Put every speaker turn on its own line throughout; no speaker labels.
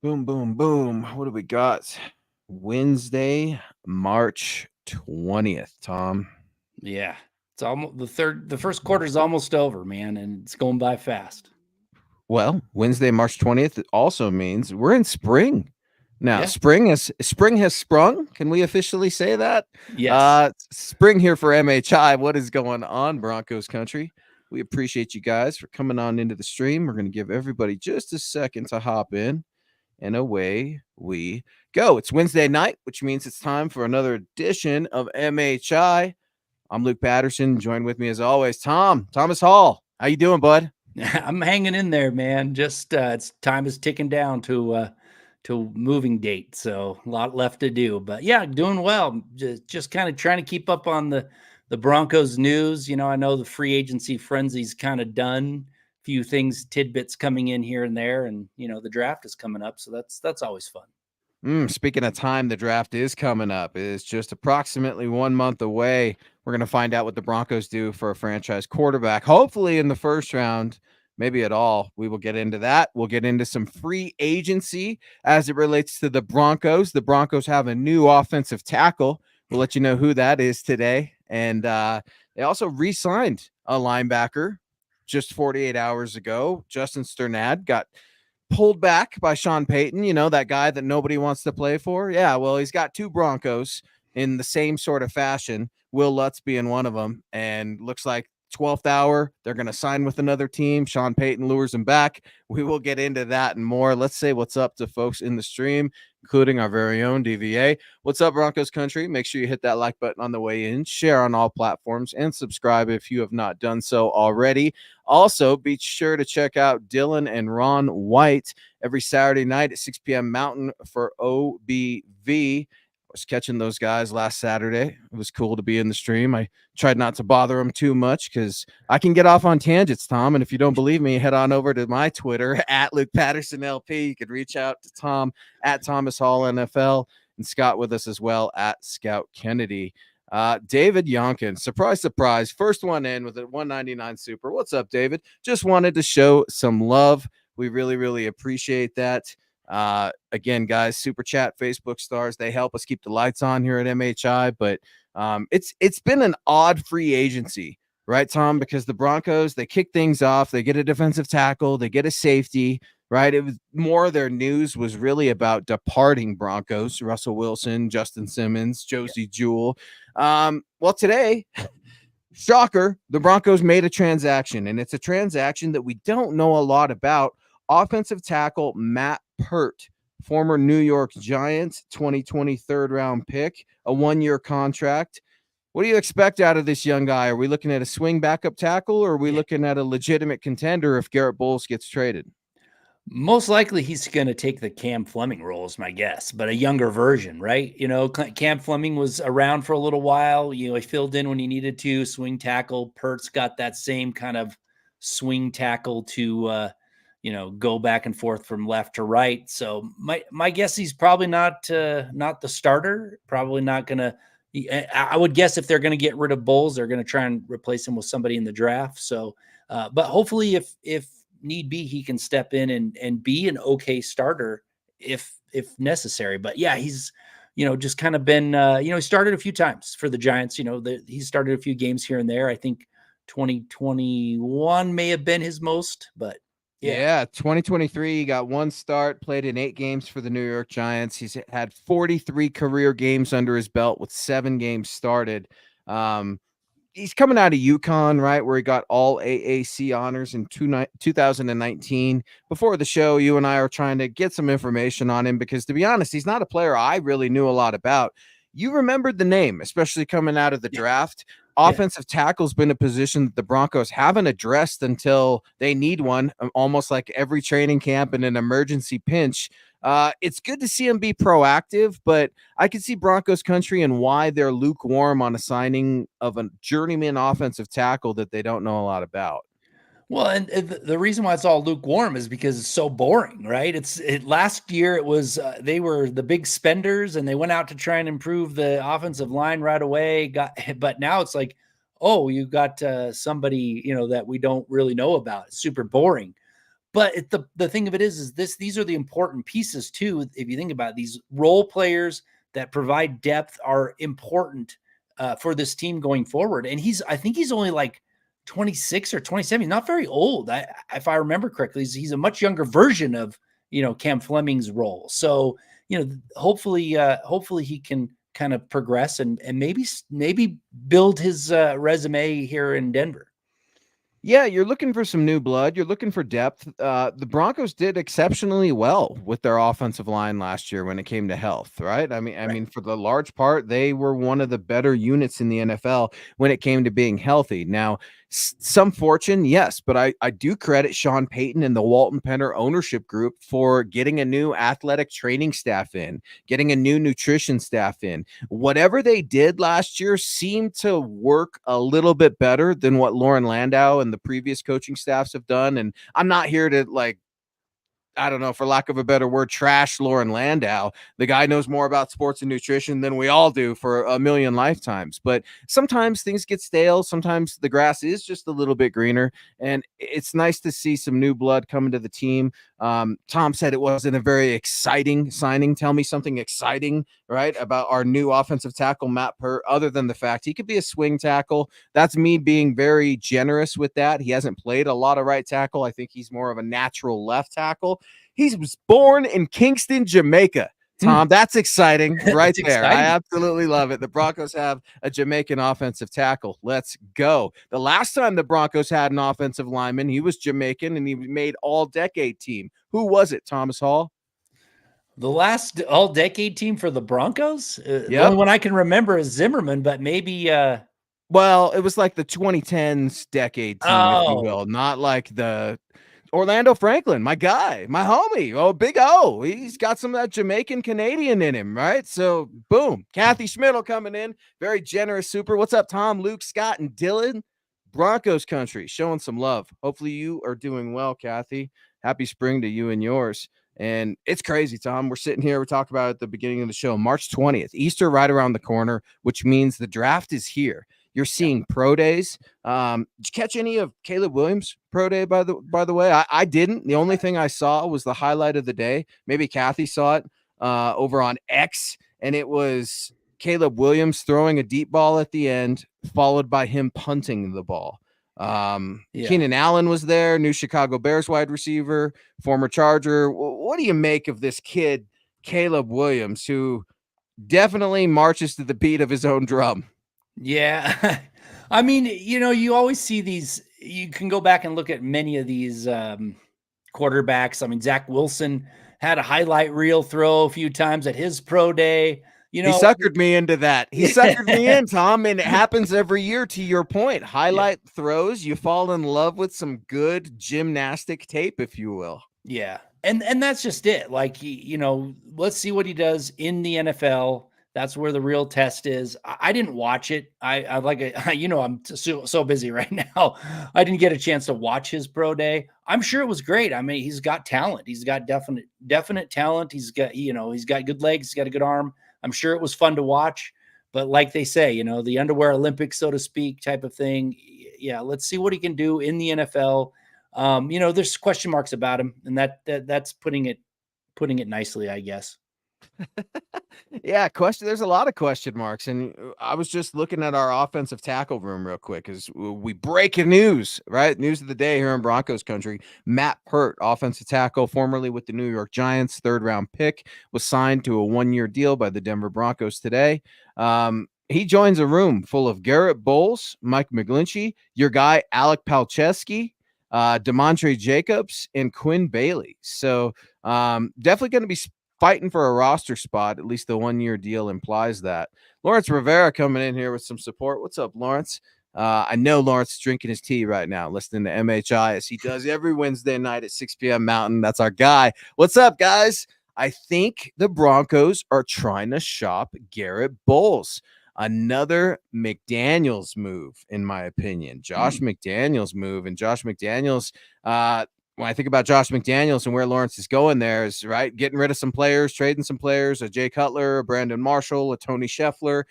Boom, boom, boom. What do we got? Wednesday, March 20th, Tom.
Yeah. It's almost the first quarter is almost over, man, and it's going by fast.
Well, Wednesday, March 20th also means we're in spring. Now,
Yeah.
spring has sprung. Can we officially say that?
Yes.
Spring here for MHI. What is going on, Broncos country? We appreciate you guys for coming on into the stream. We're going to give everybody just a second to hop in. And away we go. It's Wednesday night, which means it's time for another edition of MHI. I'm Luke Patterson. Joined with me as always, Thomas Hall. How you doing, bud?
I'm hanging in there, man. Just it's time is ticking down to moving date, so a lot left to do. But yeah, doing well. Just kind of trying to keep up on the Broncos news. I know the free agency frenzy's kind of done. Few things, tidbits coming in here and there, and the draft is coming up, so that's always fun.
Speaking of time, the draft is coming up. It is just approximately 1 month away. We're going to find out what the Broncos do for a franchise quarterback, hopefully in the first round, maybe at all. We will get into that. We'll get into some free agency as it relates to the Broncos. The Broncos have a new offensive tackle. We'll let you know who that is today. And they also re signed a linebacker just 48 hours ago. Justin Strnad got pulled back by Sean Payton, that guy that nobody wants to play for. Yeah, well, he's got two Broncos in the same sort of fashion. Will Lutz being one of them, and looks like 12th hour, they're going to sign with another team. Sean Payton lures him back. We will get into that and more. Let's say what's up to folks in the stream, including our very own DVA. What's up, Broncos country? Make sure you hit that like button on the way in, share on all platforms, and subscribe if you have not done so already. Also, be sure to check out Dylan and Ron White every Saturday night at 6 p.m. Mountain for OBV. Was catching those guys last Saturday. It was cool to be in the stream. I tried not to bother them too much because I can get off on tangents, Tom. And if you don't believe me, head on over to my Twitter at Luke Patterson LP. You could reach out to Tom at Thomas Hall NFL and Scott with us as well at Scout Kennedy. David Yonkin, surprise, surprise, first one in with a 199 super. What's up, David? Just wanted to show some love. We really, really appreciate that. Again, guys, super chat, Facebook stars, they help us keep the lights on here at MHI. But it's been an odd free agency, right, Tom? Because the Broncos, they kick things off, they get a defensive tackle, they get a safety, right? It was more of their news was really about departing Broncos, Russell Wilson, Justin Simmons, Josie Jewell. Well, today, shocker, the Broncos made a transaction, and it's a transaction that we don't know a lot about. Offensive tackle Matt Peart, former New York Giants 2020 third round pick, a 1-year contract. What do you expect out of this young guy? Are we looking at a swing backup tackle, or are we looking at a legitimate contender if Garrett Bolles gets traded?
Most likely he's going to take the Cam Fleming role is my guess, but a younger version, right? Cam Fleming was around for a little while. He filled in when he needed to, swing tackle. Pert's got that same kind of swing tackle to, go back and forth from left to right. So my guess he's probably not the starter. Probably not going to. I would guess if they're going to get rid of Bolles, they're going to try and replace him with somebody in the draft. So, but hopefully, if need be, he can step in and be an okay starter if necessary. But yeah, he's just kind of been he started a few times for the Giants. He started a few games here and there. I think 2021 may have been his most, but
yeah, 2023, he got one start, played in 8 games for the New York Giants. He's had 43 career games under his belt with 7 games started. He's coming out of UConn, right, where he got all AAC honors in 2019. Before the show, you and I are trying to get some information on him because, to be honest, he's not a player I really knew a lot about. You remembered the name, especially coming out of the draft. Offensive tackle's been a position that the Broncos haven't addressed until they need one, almost like every training camp in an emergency pinch. It's good to see him be proactive, but I can see Broncos country and why they're lukewarm on a signing of a journeyman offensive tackle that they don't know a lot about.
Well, and the reason why it's all lukewarm is because it's so boring, right? Last year it was they were the big spenders and they went out to try and improve the offensive line right away. But now it's like, oh, you got somebody that we don't really know about. It's super boring. But the thing of it is these are the important pieces too. If you think about it, these role players that provide depth are important for this team going forward. And I think he's only like 26 or 27. He's not very old. If I remember correctly, he's a much younger version of, Cam Fleming's role. So, hopefully he can kind of progress and maybe build his resume here in Denver.
Yeah, you're looking for some new blood. You're looking for depth. The Broncos did exceptionally well with their offensive line last year when it came to health, right? I
Right.
mean, for the large part, they were one of the better units in the NFL when it came to being healthy. Now, some fortune, yes, but I do credit Sean Payton and the Walton Penner ownership group for getting a new athletic training staff in, getting a new nutrition staff in. Whatever they did last year seemed to work a little bit better than what Lauren Landau and the previous coaching staffs have done. And I'm not here to I don't know, for lack of a better word, trash Lauren Landau. The guy knows more about sports and nutrition than we all do for a million lifetimes. But sometimes things get stale. Sometimes the grass is just a little bit greener. And it's nice to see some new blood coming to the team. Tom said it wasn't a very exciting signing. Tell me something exciting, right, about our new offensive tackle, Matt Peart, other than the fact he could be a swing tackle. That's me being very generous with that. He hasn't played a lot of right tackle. I think he's more of a natural left tackle. He was born in Kingston, Jamaica. Tom, that's exciting right there.
Exciting.
I absolutely love it. The Broncos have a Jamaican offensive tackle. Let's go. The last time the Broncos had an offensive lineman, he was Jamaican and he made all-decade team. Who was it, Thomas Hall?
The last all-decade team for the Broncos? The
Yep.
only one I can remember is Zimmerman, but maybe
well, it was like the 2010s decade team, if you will, not like the Orlando Franklin, my guy, my homie. Oh, Big O. He's got some of that Jamaican Canadian in him, right? So, boom. Kathy Schmidl coming in. Very generous super. What's up, Tom, Luke, Scott, and Dylan? Broncos country showing some love. Hopefully you are doing well, Kathy. Happy spring to you and yours. And it's crazy, Tom. We're sitting here. We talked about it at the beginning of the show, March 20th, Easter right around the corner, which means the draft is here. You're seeing pro days. Did you catch any of Caleb Williams' pro day, by the way? I didn't. The only thing I saw was the highlight of the day. Maybe Kathy saw it over on X, and it was Caleb Williams throwing a deep ball at the end, followed by him punting the ball. Keenan Allen was there, new Chicago Bears wide receiver, former Charger. What do you make of this kid, Caleb Williams, who definitely marches to the beat of his own drum?
Yeah. I mean, you always see these. You can go back and look at many of these quarterbacks. I mean, Zach Wilson had a highlight reel throw a few times at his pro day.
He suckered me into that. He suckered me in, Tom, and it happens every year, to your point. Highlight throws, you fall in love with some good gymnastic tape, if you will.
Yeah. And that's just it. Like, let's see what he does in the NFL. That's where the real test is. I didn't watch it. I like it. I'm so busy right now. I didn't get a chance to watch his pro day. I'm sure it was great. I mean, he's got talent. He's got definite talent. He's got, he's got good legs. He's got a good arm. I'm sure it was fun to watch, but like they say, the underwear Olympics, so to speak, type of thing. Yeah. Let's see what he can do in the NFL. There's question marks about him, and that's putting it nicely, I guess.
Yeah, there's a lot of question marks, and I was just looking at our offensive tackle room real quick as we breaking news, right? News of the day here in Broncos country. Matt Peart, offensive tackle, formerly with the New York Giants, 3rd-round pick, was signed to a 1-year deal by the Denver Broncos today. He joins a room full of Garrett Bolles, Mike McGlincy, your guy Alec Palczewski, Demontre Jacobs, and Quinn Bailey. So definitely going to be fighting for a roster spot. At least the 1-year deal implies that. Lawrence Rivera coming in here with some support. What's up, Lawrence? I know Lawrence is drinking his tea right now, listening to MHI as he does every Wednesday night at 6 p.m. Mountain. That's our guy. What's up, guys? I think the Broncos are trying to shop Garrett Bolles. Another McDaniels move, in my opinion. Josh McDaniels move. And Josh McDaniels, when I think about Josh McDaniels and where Lawrence is going there is right, getting rid of some players, trading some players, a Jay Cutler, a Brandon Marshall, a Tony Scheffler.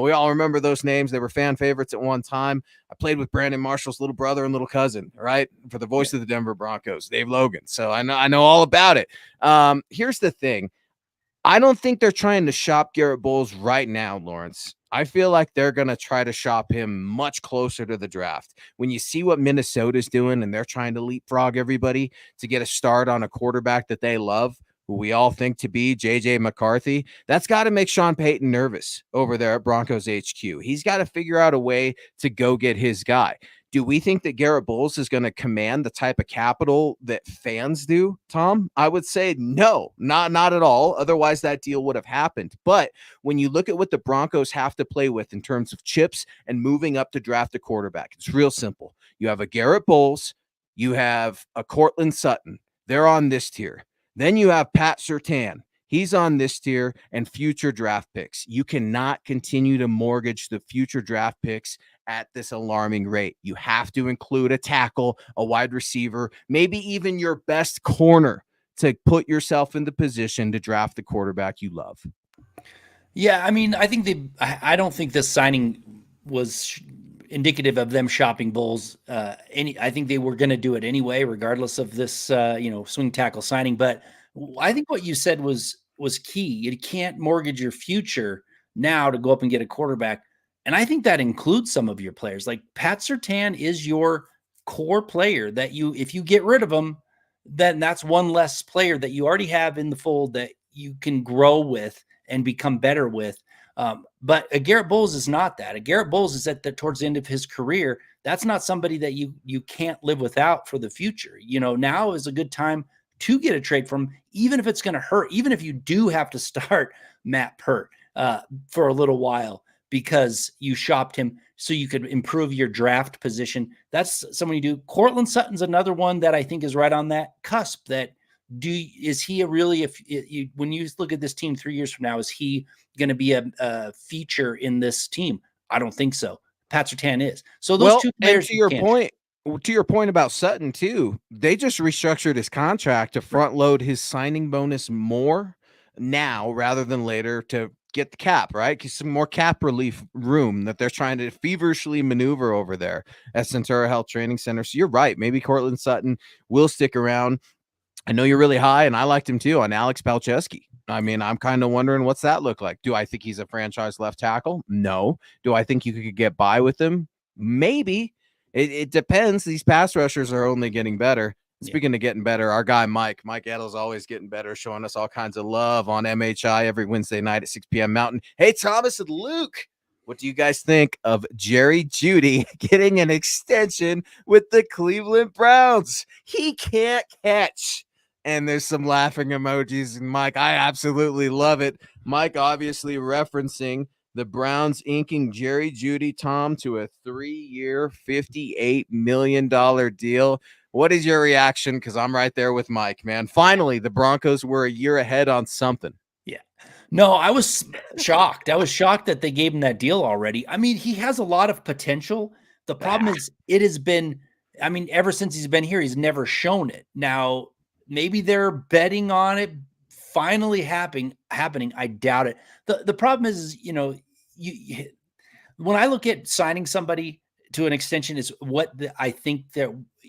We all remember those names. They were fan favorites at one time. I played with Brandon Marshall's little brother and little cousin, right? For the voice of the Denver Broncos, Dave Logan. So I know all about it. Here's the thing. I don't think they're trying to shop Garrett Bolles right now, Lawrence. I feel like they're going to try to shop him much closer to the draft. When you see what Minnesota's doing and they're trying to leapfrog everybody to get a start on a quarterback that they love, who we all think to be J.J. McCarthy, that's got to make Sean Payton nervous over there at Broncos HQ. He's got to figure out a way to go get his guy. Do we think that Garrett Bolles is going to command the type of capital that fans do, Tom? I would say no, not at all. Otherwise, that deal would have happened. But when you look at what the Broncos have to play with in terms of chips and moving up to draft a quarterback, it's real simple. You have a Garrett Bolles, you have a Cortland Sutton. They're on this tier. Then you have Pat Surtain. He's on this tier and future draft picks. You cannot continue to mortgage the future draft picks at this alarming rate. You have to include a tackle, a wide receiver, maybe even your best corner to put yourself in the position to draft the quarterback you love.
Yeah, I mean, I don't think this signing was indicative of them shopping Bolles. I think they were going to do it anyway, regardless of this, swing tackle signing. But I think what you said was key. You can't mortgage your future now to go up and get a quarterback. And I think that includes some of your players. Like Pat Surtain is your core player that if you get rid of him, then that's one less player that you already have in the fold that you can grow with and become better with. But a Garrett Bolles is not that. A Garrett Bolles is towards the end of his career. That's not somebody that you can't live without for the future. Now is a good time to get a trade from, even if it's going to hurt, even if you do have to start Matt Peart for a little while, because you shopped him so you could improve your draft position. That's someone you do. Cortland Sutton's another one that I think is right on that cusp. Is he when you look at this team 3 years from now, is he going to be a feature in this team? I don't think so. Pat Surtain is. So those two players.
To your point about Sutton too, they just restructured his contract to front load his signing bonus more now rather than later to get the cap, right? Because some more cap relief room that they're trying to feverishly maneuver over there at Centura Health Training Center. So you're right. Maybe Cortland Sutton will stick around. I know you're really high, and I liked him too, on Alex Palczewski. I mean, I'm kind of wondering what's that look like. Do I think he's a franchise left tackle? No. Do I think you could get by with him? Maybe. It depends. These pass rushers are only getting better. Speaking of getting better, our guy Mike Edel's always getting better, showing us all kinds of love on MHI every Wednesday night at 6 p.m. Mountain. Hey, Thomas and Luke, what do you guys think of Jerry Jeudy getting an extension with the Cleveland Browns? He can't catch. And there's some laughing emojis. And Mike, I absolutely love it. Mike obviously referencing the Browns inking Jerry Jeudy, Tom, to a 3-year, $58 million deal. What is your reaction? Because I'm right there with Mike, man. Finally, the Broncos were a year ahead on something.
Yeah. No, I was shocked. I was shocked that they gave him that deal already. I mean, he has a lot of potential. The problem is it has been, ever since he's been here, he's never shown it. Now, maybe they're betting on it finally happening. I doubt it. The problem is, when I look at signing somebody to an extension is I think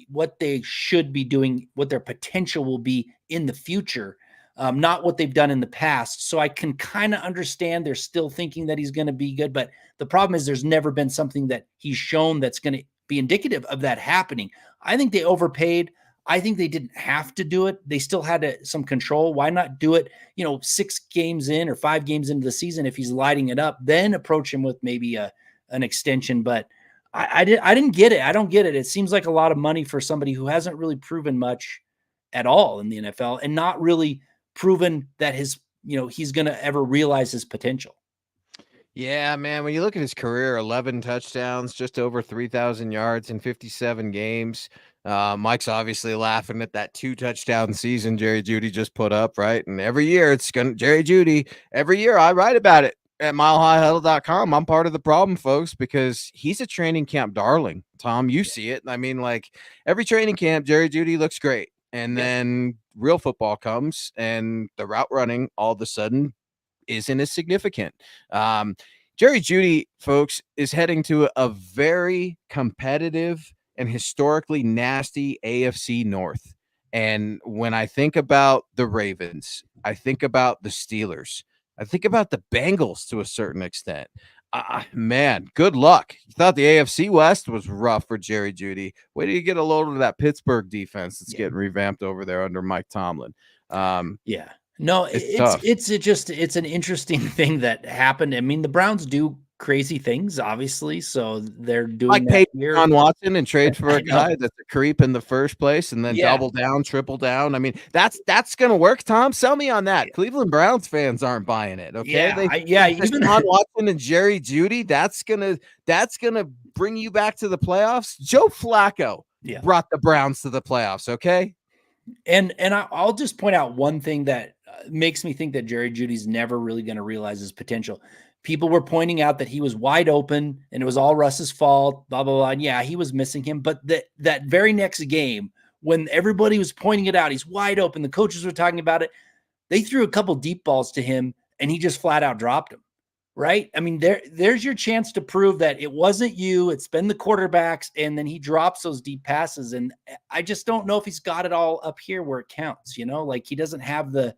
what they should be doing, what their potential will be in the future, not what they've done in the past. So I can kind of understand they're still thinking that he's going to be good, but the problem is there's never been something that he's shown that's going to be indicative of that happening. I think they overpaid. I think they didn't have to do it. They still had some control. Why not do it, 6 games in or 5 games into the season if he's lighting it up, then approach him with maybe an extension. But I didn't get it. I don't get it. It seems like a lot of money for somebody who hasn't really proven much at all in the NFL and not really proven that he's going to ever realize his potential.
Yeah, man. When you look at his career, 11 touchdowns, just over 3,000 yards in 57 games. Mike's obviously laughing at that 2-touchdown season Jerry Jeudy just put up, right? And every year Jerry Jeudy. Every year I write about it at milehighhuddle.com. I'm part of the problem, folks, because he's a training camp darling. Tom, you see it. I mean, like every training camp, Jerry Jeudy looks great. and then real football comes, and the route running all of a sudden isn't as significant. Jerry Jeudy, folks, is heading to a very competitive and historically nasty AFC North. And when I think about the Ravens, I think about the Steelers, I think about the Bengals to a certain extent. Man, good luck. You thought the AFC West was rough for Jerry Jeudy. Wait till you get a load of that Pittsburgh defense that's getting revamped over there under Mike Tomlin.
No,
It's
it's an interesting thing that happened. I mean, the Browns do crazy things, obviously, so they're doing
like
that
Payton
here.
on Watson and trade for a guy that's a creep in the first place, and then double down, triple down. I mean, that's gonna work. Tom, sell me on that. Cleveland Browns fans aren't buying it. Okay,
even
Deshaun Watson and Jerry Jeudy. That's gonna bring you back to the playoffs. Joe Flacco brought the Browns to the playoffs. Okay.
And I'll just point out one thing that makes me think that Jerry Jeudy's never really going to realize his potential. People were pointing out that he was wide open and it was all Russ's fault, blah, blah, blah. And yeah, he was missing him. But that very next game, when everybody was pointing it out, he's wide open, the coaches were talking about it, they threw a couple deep balls to him and he just flat out dropped them. Right? I mean, there's your chance to prove that it wasn't you. It's been the quarterbacks, and then he drops those deep passes. And I just don't know if he's got it all up here where it counts. Like he doesn't have the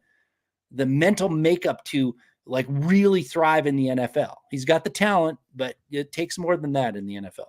mental makeup to like really thrive in the NFL. He's got the talent, but it takes more than that in the NFL.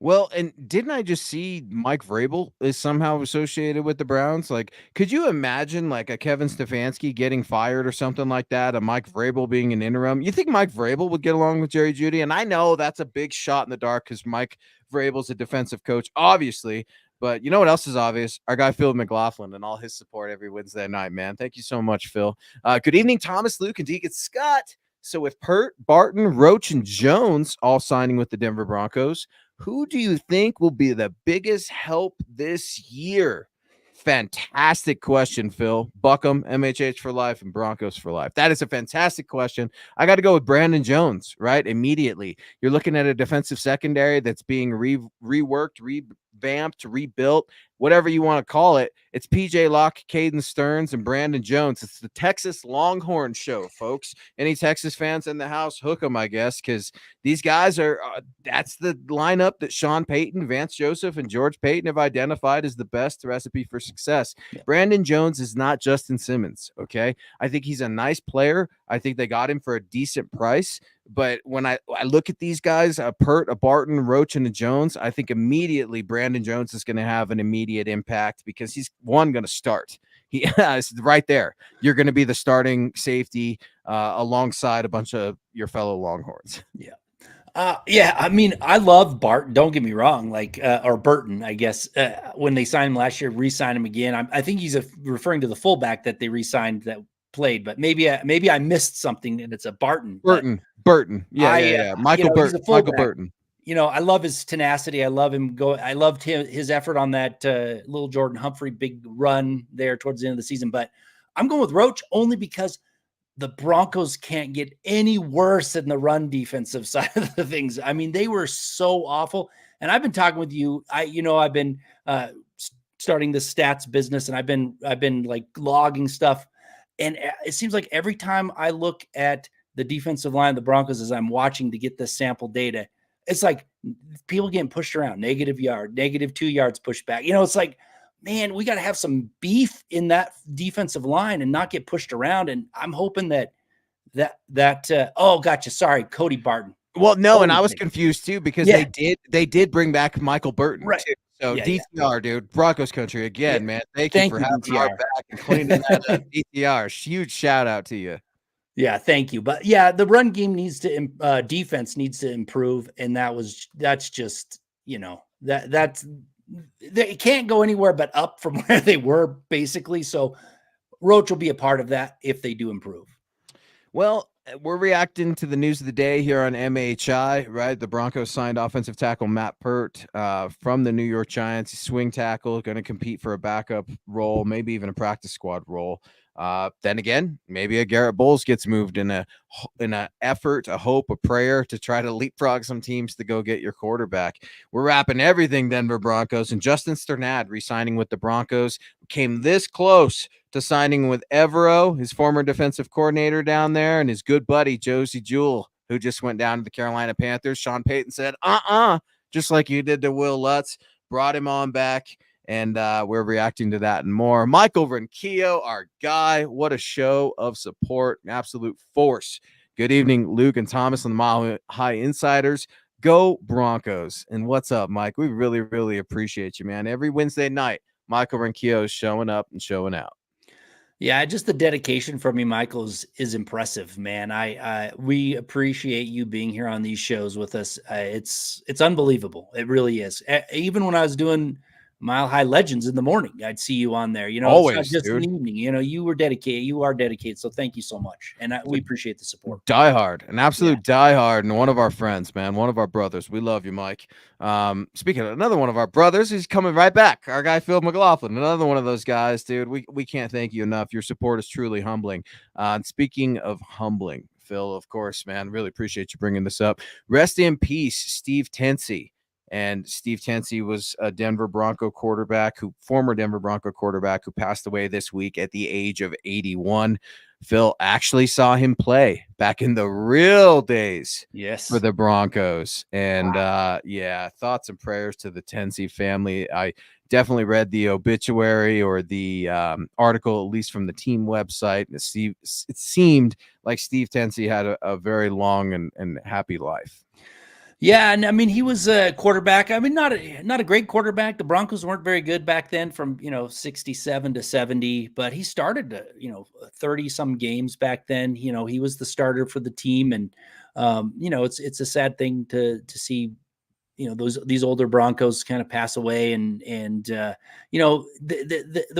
Well, and didn't I just see Mike Vrabel is somehow associated with the Browns? Like, could you imagine like a Kevin Stefanski getting fired or something like that? A Mike Vrabel being an interim? You think Mike Vrabel would get along with Jerry Jeudy? And I know that's a big shot in the dark because Mike Vrabel's a defensive coach, obviously. But you know what else is obvious? Our guy Phil McLaughlin and all his support every Wednesday night, man. Thank you so much, Phil. Good evening, Thomas, Luke, and Deacon Scott. So with Peart, Barton, Roach, and Jones all signing with the Denver Broncos, who do you think will be the biggest help this year? Fantastic question, Phil. Buckham, MHH for life, and Broncos for life. That is a fantastic question. I got to go with Brandon Jones, right? Immediately. You're looking at a defensive secondary that's being reworked, revamped, rebuilt, whatever you want to call it. It's PJ Locke, Caden Stearns, and Brandon Jones. It's the Texas Longhorn show, folks. Any Texas fans in the house, hook them, I guess, because these guys are that's the lineup that Sean Payton, Vance Joseph, and George Payton have identified as the best recipe for success. Brandon Jones is not Justin Simmons, okay? I think he's a nice player. I think they got him for a decent price. But when I look at these guys, a Peart, a Barton, Roach, and a Jones, I think immediately Brandon Jones is going to have an immediate impact because he's going to start. He is right there. You're going to be the starting safety alongside a bunch of your fellow Longhorns.
I mean, I love Barton. Don't get me wrong, or Burton, I guess. When they signed him last year, re-signed him again. I think he's referring to the fullback that they re-signed that played, but maybe I missed something and it's a Barton.
Burton. Yeah. Michael Burton. Michael Burton.
I love his tenacity. I love him I loved his effort on that little Jordan Humphrey big run there towards the end of the season. But I'm going with Roach only because the Broncos can't get any worse in the run defensive side of the things. I mean, they were so awful. And I've been talking with you. I've been starting the stats business, and I've been like logging stuff. And it seems like every time I look at the defensive line of the Broncos as I'm watching to get the sample data, it's like people getting pushed around, negative yard, negative 2 yards pushed back. It's like, man, we got to have some beef in that defensive line and not get pushed around. And I'm hoping that gotcha. Sorry, Cody Barton.
Well, no, and I was confused too because they did bring back Michael Burton too. So DTR, dude, Broncos country again, man. Thank you for having our back and cleaning that up. DTR, huge shout out to you.
Yeah, thank you. But yeah, the run game defense needs to improve, and that's just they can't go anywhere but up from where they were basically. So Roach will be a part of that if they do improve.
Well, we're reacting to the news of the day here on MHI, right? The Broncos signed offensive tackle Matt Peart from the New York Giants. Swing tackle, going to compete for a backup role, maybe even a practice squad role. Then again, maybe a Garrett Bolles gets moved in a effort, a hope, a prayer to try to leapfrog some teams to go get your quarterback. We're wrapping everything Denver Broncos, and Justin Strnad re-signing with the Broncos came this close to signing with Evero, his former defensive coordinator down there, and his good buddy Josie Jewell, who just went down to the Carolina Panthers. Sean Payton said, just like you did to Will Lutz, brought him on back. And we're reacting to that and more. Mike over in Keogh, our guy. What a show of support. An absolute force. Good evening, Luke and Thomas on the Mile High Insiders. Go Broncos. And what's up, Mike? We really, really appreciate you, man. Every Wednesday night, Mike over in Keogh is showing up and showing out.
Yeah, just the dedication from you, Michael, is impressive, man. We appreciate you being here on these shows with us. It's unbelievable. It really is. Even when I was doing Mile High Legends in the morning, I'd see you on there.
Always,
it's not just
dude.
in the evening. You were dedicated. You are dedicated. So thank you so much, and we appreciate the support.
Diehard, an absolute diehard, and one of our friends, man, one of our brothers. We love you, Mike. Speaking of another one of our brothers, he's coming right back. Our guy Phil McLaughlin, another one of those guys, dude. We can't thank you enough. Your support is truly humbling. And speaking of humbling, Phil, of course, man, really appreciate you bringing this up. Rest in peace, Steve Tensi. And Steve Tensi was a former Denver Bronco quarterback who passed away this week at the age of 81. Phil actually saw him play back in the real days for the Broncos. And thoughts and prayers to the Tensi family. I definitely read the obituary or the article, at least from the team website. It seemed like Steve Tensi had a very long and happy life.
Yeah, and I mean, he was a quarterback. I mean, not a great quarterback. The Broncos weren't very good back then from, 67 to 70, but he started, 30 some games back then. He was the starter for the team. And, it's a sad thing to see, these older Broncos kind of pass away. And the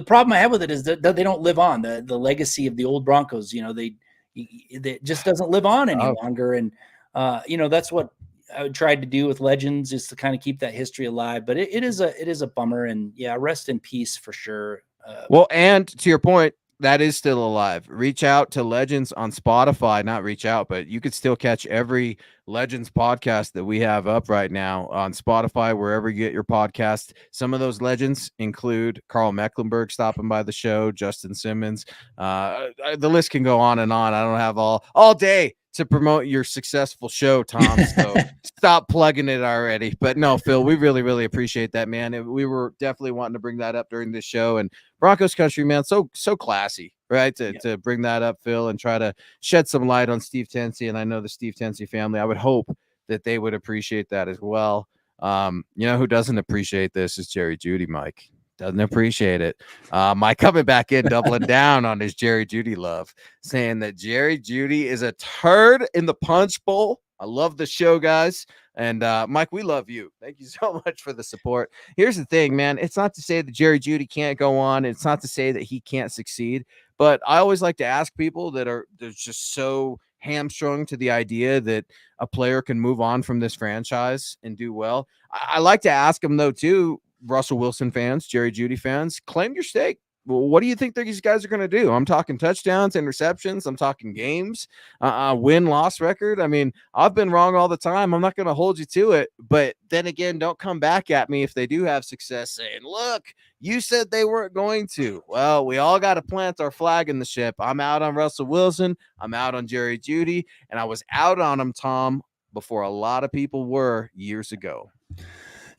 problem I have with it is that they don't live on. The legacy of the old Broncos, they just doesn't live on any longer. And, that's what I tried to do with Legends, is to kind of keep that history alive. But it is a bummer, and rest in peace for sure.
Well, and to your point, that is still alive. Reach out to Legends on Spotify. Not reach out, but you could still catch every Legends podcast that we have up right now on Spotify, wherever you get your podcast. Some of those legends include Carl Mecklenburg stopping by the show, Justin Simmons. The list can go on and on. I don't have all day to promote your successful show, Tom. So stop plugging it already. But no, Phil, we really, really appreciate that, man. We were definitely wanting to bring that up during this show. And Broncos country, man, so classy, right? To bring that up, Phil, and try to shed some light on Steve Tensi. And I know the Steve Tensi family, I would hope that they would appreciate that as well. Who doesn't appreciate this is Jerry Jeudy, Mike. Doesn't appreciate it. Mike coming back in, doubling down on his Jerry Jeudy love, saying that Jerry Jeudy is a turd in the punch bowl. I love the show, guys. And Mike, we love you. Thank you so much for the support. Here's the thing, man. It's not to say that Jerry Jeudy can't go on. It's not to say that he can't succeed. But I always like to ask people they're just so hamstrung to the idea that a player can move on from this franchise and do well. I like to ask them, though, too, Russell Wilson fans, Jerry Jeudy fans, claim your stake. Well, what do you think these guys are going to do? I'm talking touchdowns, interceptions. I'm talking games, win-loss record. I mean, I've been wrong all the time. I'm not going to hold you to it. But then again, don't come back at me if they do have success saying, look, you said they weren't going to. Well, we all got to plant our flag in the ship. I'm out on Russell Wilson. I'm out on Jerry Jeudy. And I was out on him, Tom, before a lot of people were years ago.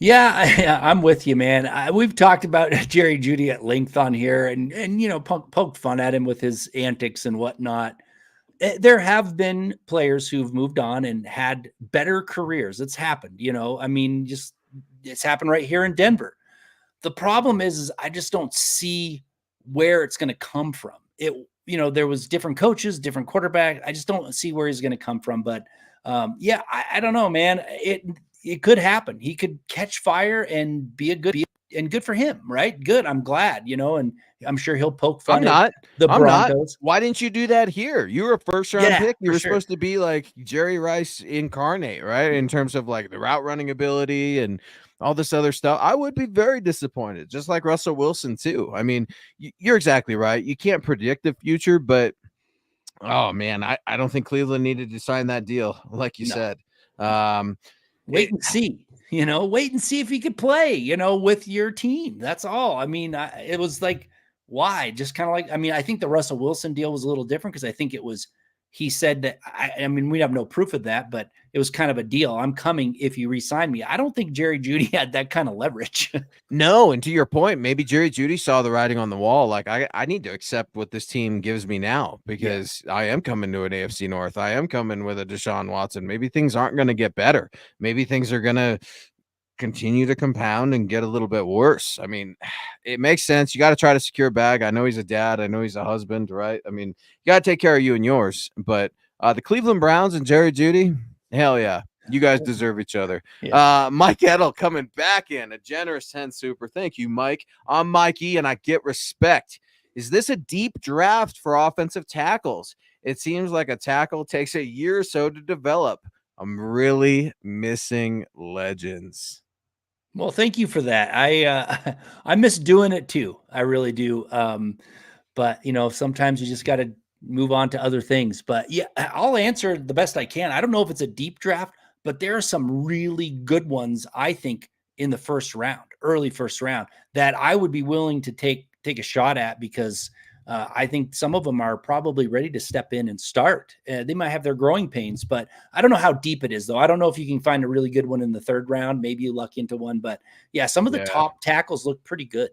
Yeah, I'm with you, man. We've talked about Jerry Jeudy at length on here, and poked fun at him with his antics and whatnot. There have been players who've moved on and had better careers. It's happened, I mean, it's happened right here in Denver. The problem is I just don't see where it's going to come from. There was different coaches, different quarterback. I just don't see where he's going to come from. But I don't know, man. It could happen. He could catch fire and be good for him, right? Good. I'm glad, and I'm sure he'll poke fun at the Broncos.
Why didn't you do that here? You were a first round pick. You were supposed to be like Jerry Rice incarnate, right? In terms of like the route running ability and all this other stuff, I would be very disappointed, just like Russell Wilson too. I mean, you're exactly right. You can't predict the future, but oh man, I don't think Cleveland needed to sign that deal, like you
No.
said. Um,
Wait and see, wait and see if he could play, with your team. That's all. I mean, it was like, why? Just kind of like, I mean, I think the Russell Wilson deal was a little different because I think it was, he said that, I mean, we have no proof of that, but it was kind of a deal. I'm coming if you re-sign me. I don't think Jerry Jeudy had that kind of leverage.
No, and to your point, maybe Jerry Jeudy saw the writing on the wall. Like, I need to accept what this team gives me now because I am coming to an AFC North. I am coming with a Deshaun Watson. Maybe things aren't going to get better. Maybe things are going to continue to compound and get a little bit worse. I mean, it makes sense. You got to try to secure a bag. I know he's a dad. I know he's a husband, right? I mean, you got to take care of you and yours. But the Cleveland Browns and Jerry Jeudy, hell yeah. You guys deserve each other.
Yeah.
Mike Edel coming back in, a generous 10 super. Thank you, Mike. I'm Mikey, and I get respect. Is this a deep draft for offensive tackles? It seems like a tackle takes a year or so to develop. I'm really missing legends.
Well, thank you for that. I miss doing it too. I really do. But sometimes you just got to move on to other things. But yeah, I'll answer the best I can. I don't know if it's a deep draft, but there are some really good ones, I think, in the first round, early first round, that I would be willing to take a shot at because I think some of them are probably ready to step in and start. They might have their growing pains, but I don't know how deep it is, though. I don't know if you can find a really good one in the third round. Maybe you luck into one, but yeah, some of the top tackles look pretty good.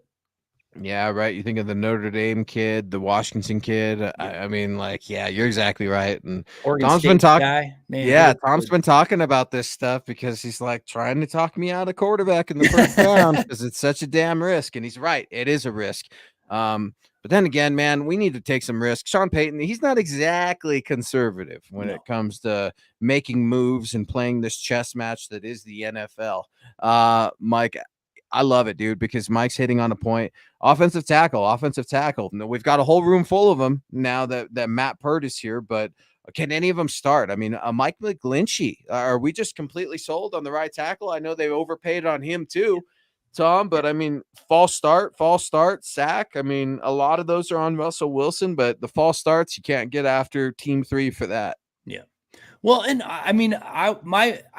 Yeah, right. You think of the Notre Dame kid, the Washington kid.
Yeah.
I mean, like, yeah, you're exactly right. And
Oregon
Tom's been
State
talking.
guy, man.
Yeah, Tom's been talking about this stuff because he's like trying to talk me out of quarterback in the first round because it's such a damn risk. And he's right. It is a risk. But then again, man, we need to take some risks. Sean Payton, he's not exactly conservative when it comes to making moves and playing this chess match that is the NFL. Mike, I love it, dude, because Mike's hitting on a point. Offensive tackle. We've got a whole room full of them now that Matt Peart is here, but can any of them start? I mean, Mike McGlincy, are we just completely sold on the right tackle? I know they overpaid on him too, Tom, but I mean, false start, sack. I mean, a lot of those are on Russell Wilson, but the false starts, you can't get after team 3 for that.
Yeah. Well, and I mean, I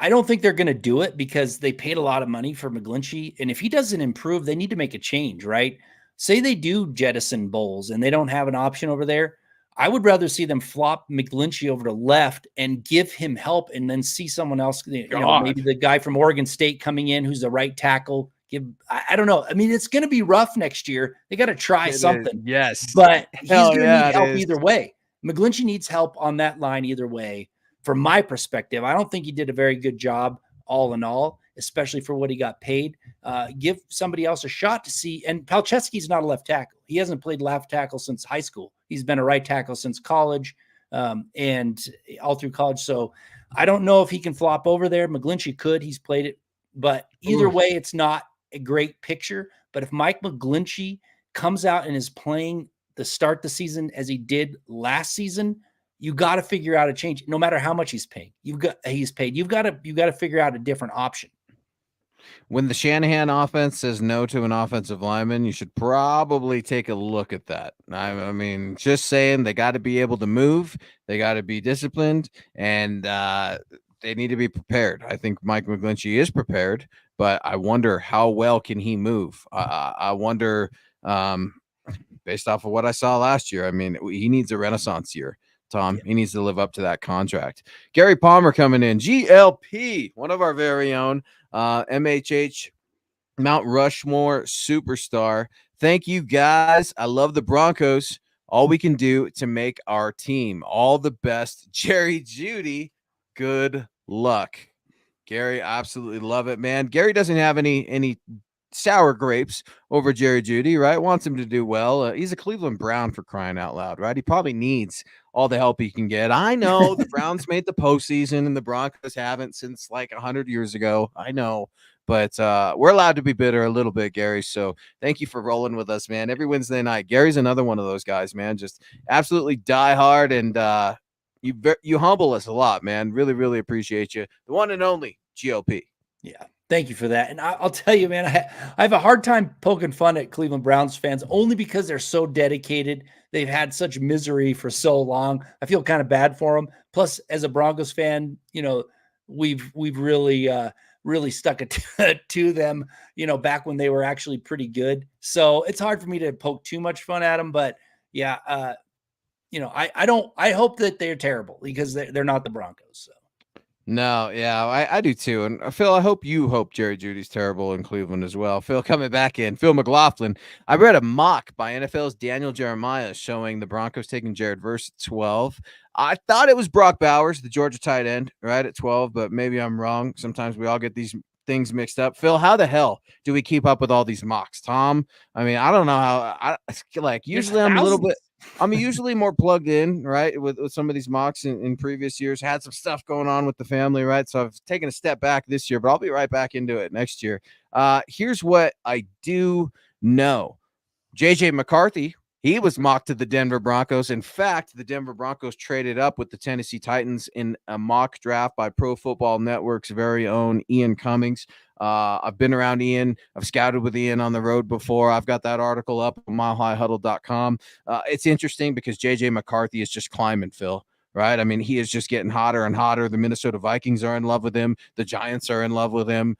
don't think they're going to do it because they paid a lot of money for McGlincy, and if he doesn't improve, they need to make a change, right? Say they do jettison Bolles and they don't have an option over there. I would rather see them flop McGlincy over to left and give him help, and then see someone else. Maybe the guy from Oregon State coming in who's the right tackle. I don't know. I mean, it's going to be rough next year. They got to try something.
Yes,
but he's going to need help
is.
either way. McGlincy needs help on that line either way. From my perspective, I don't think he did a very good job all in all, especially for what he got paid. Give somebody else a shot to see. And Palczewski's not a left tackle. He hasn't played left tackle since high school. He's been a right tackle since college and all through college. So I don't know if he can flop over there. McGlincy could. He's played it. But either way, it's not a great picture. But if Mike McGlincy comes out and is playing the start the season as he did last season, you got to figure out a change. No matter how much he's paid, you've got to figure out a different option.
When the Shanahan offense says no to an offensive lineman, you should probably take a look at that. I mean, just saying, they got to be able to move, they got to be disciplined, and they need to be prepared. I think Mike McGlincy is prepared, but I wonder how well can he move. I wonder, based off of what I saw last year. I mean, he needs a renaissance year. Tom, he needs to live up to that contract. Gary Palmer coming in. GLP, one of our very own MHH Mount Rushmore superstar. Thank you, guys. I love the Broncos. All we can do to make our team. All the best. Jerry Jeudy, good luck. Gary, absolutely love it, man. Gary doesn't have any sour grapes over Jerry Jeudy, right? Wants him to do well. He's a Cleveland Brown, for crying out loud, right? He probably needs all the help he can get. I know the Browns made the postseason and the Broncos haven't since like 100 years ago. I know, but we're allowed to be bitter a little bit, Gary. So thank you for rolling with us, man. Every Wednesday night, Gary's another one of those guys, man. Just absolutely die hard, and you humble us a lot, man. Really, really appreciate you. The one and only GLP.
Yeah. Thank you for that. And I'll tell you, man, I have a hard time poking fun at Cleveland Browns fans only because they're so dedicated. They've had such misery for so long. I feel kind of bad for them. Plus, as a Broncos fan, we've really stuck it to them, back when they were actually pretty good. So it's hard for me to poke too much fun at them. But yeah, I hope that they're terrible because they're not the Broncos. So.
No, yeah, I do too. And Phil, I hope you hope Jerry Jeudy's terrible in Cleveland as well. Phil coming back in. Phil McLaughlin. I read a mock by NFL's Daniel Jeremiah showing the Broncos taking Jared Verse at 12. I thought it was Brock Bowers, the Georgia tight end, right at 12, but maybe I'm wrong. Sometimes we all get these things mixed up. Phil, how the hell do we keep up with all these mocks? Tom, I mean, I don't know how. Usually I'm usually more plugged in, right, with some of these mocks in previous years. Had some stuff going on with the family, right? So I've taken a step back this year, but I'll be right back into it next year. Here's what I do know. JJ McCarthy, he was mocked to the Denver Broncos. In fact, the Denver Broncos traded up with the Tennessee Titans in a mock draft by Pro Football Network's very own Ian Cummings. I've been around Ian. I've scouted with Ian on the road before. I've got that article up on milehighhuddle.com. It's interesting because JJ McCarthy is just climbing, Phil. Right. I mean, he is just getting hotter and hotter. The Minnesota Vikings are in love with him. The Giants are in love with him.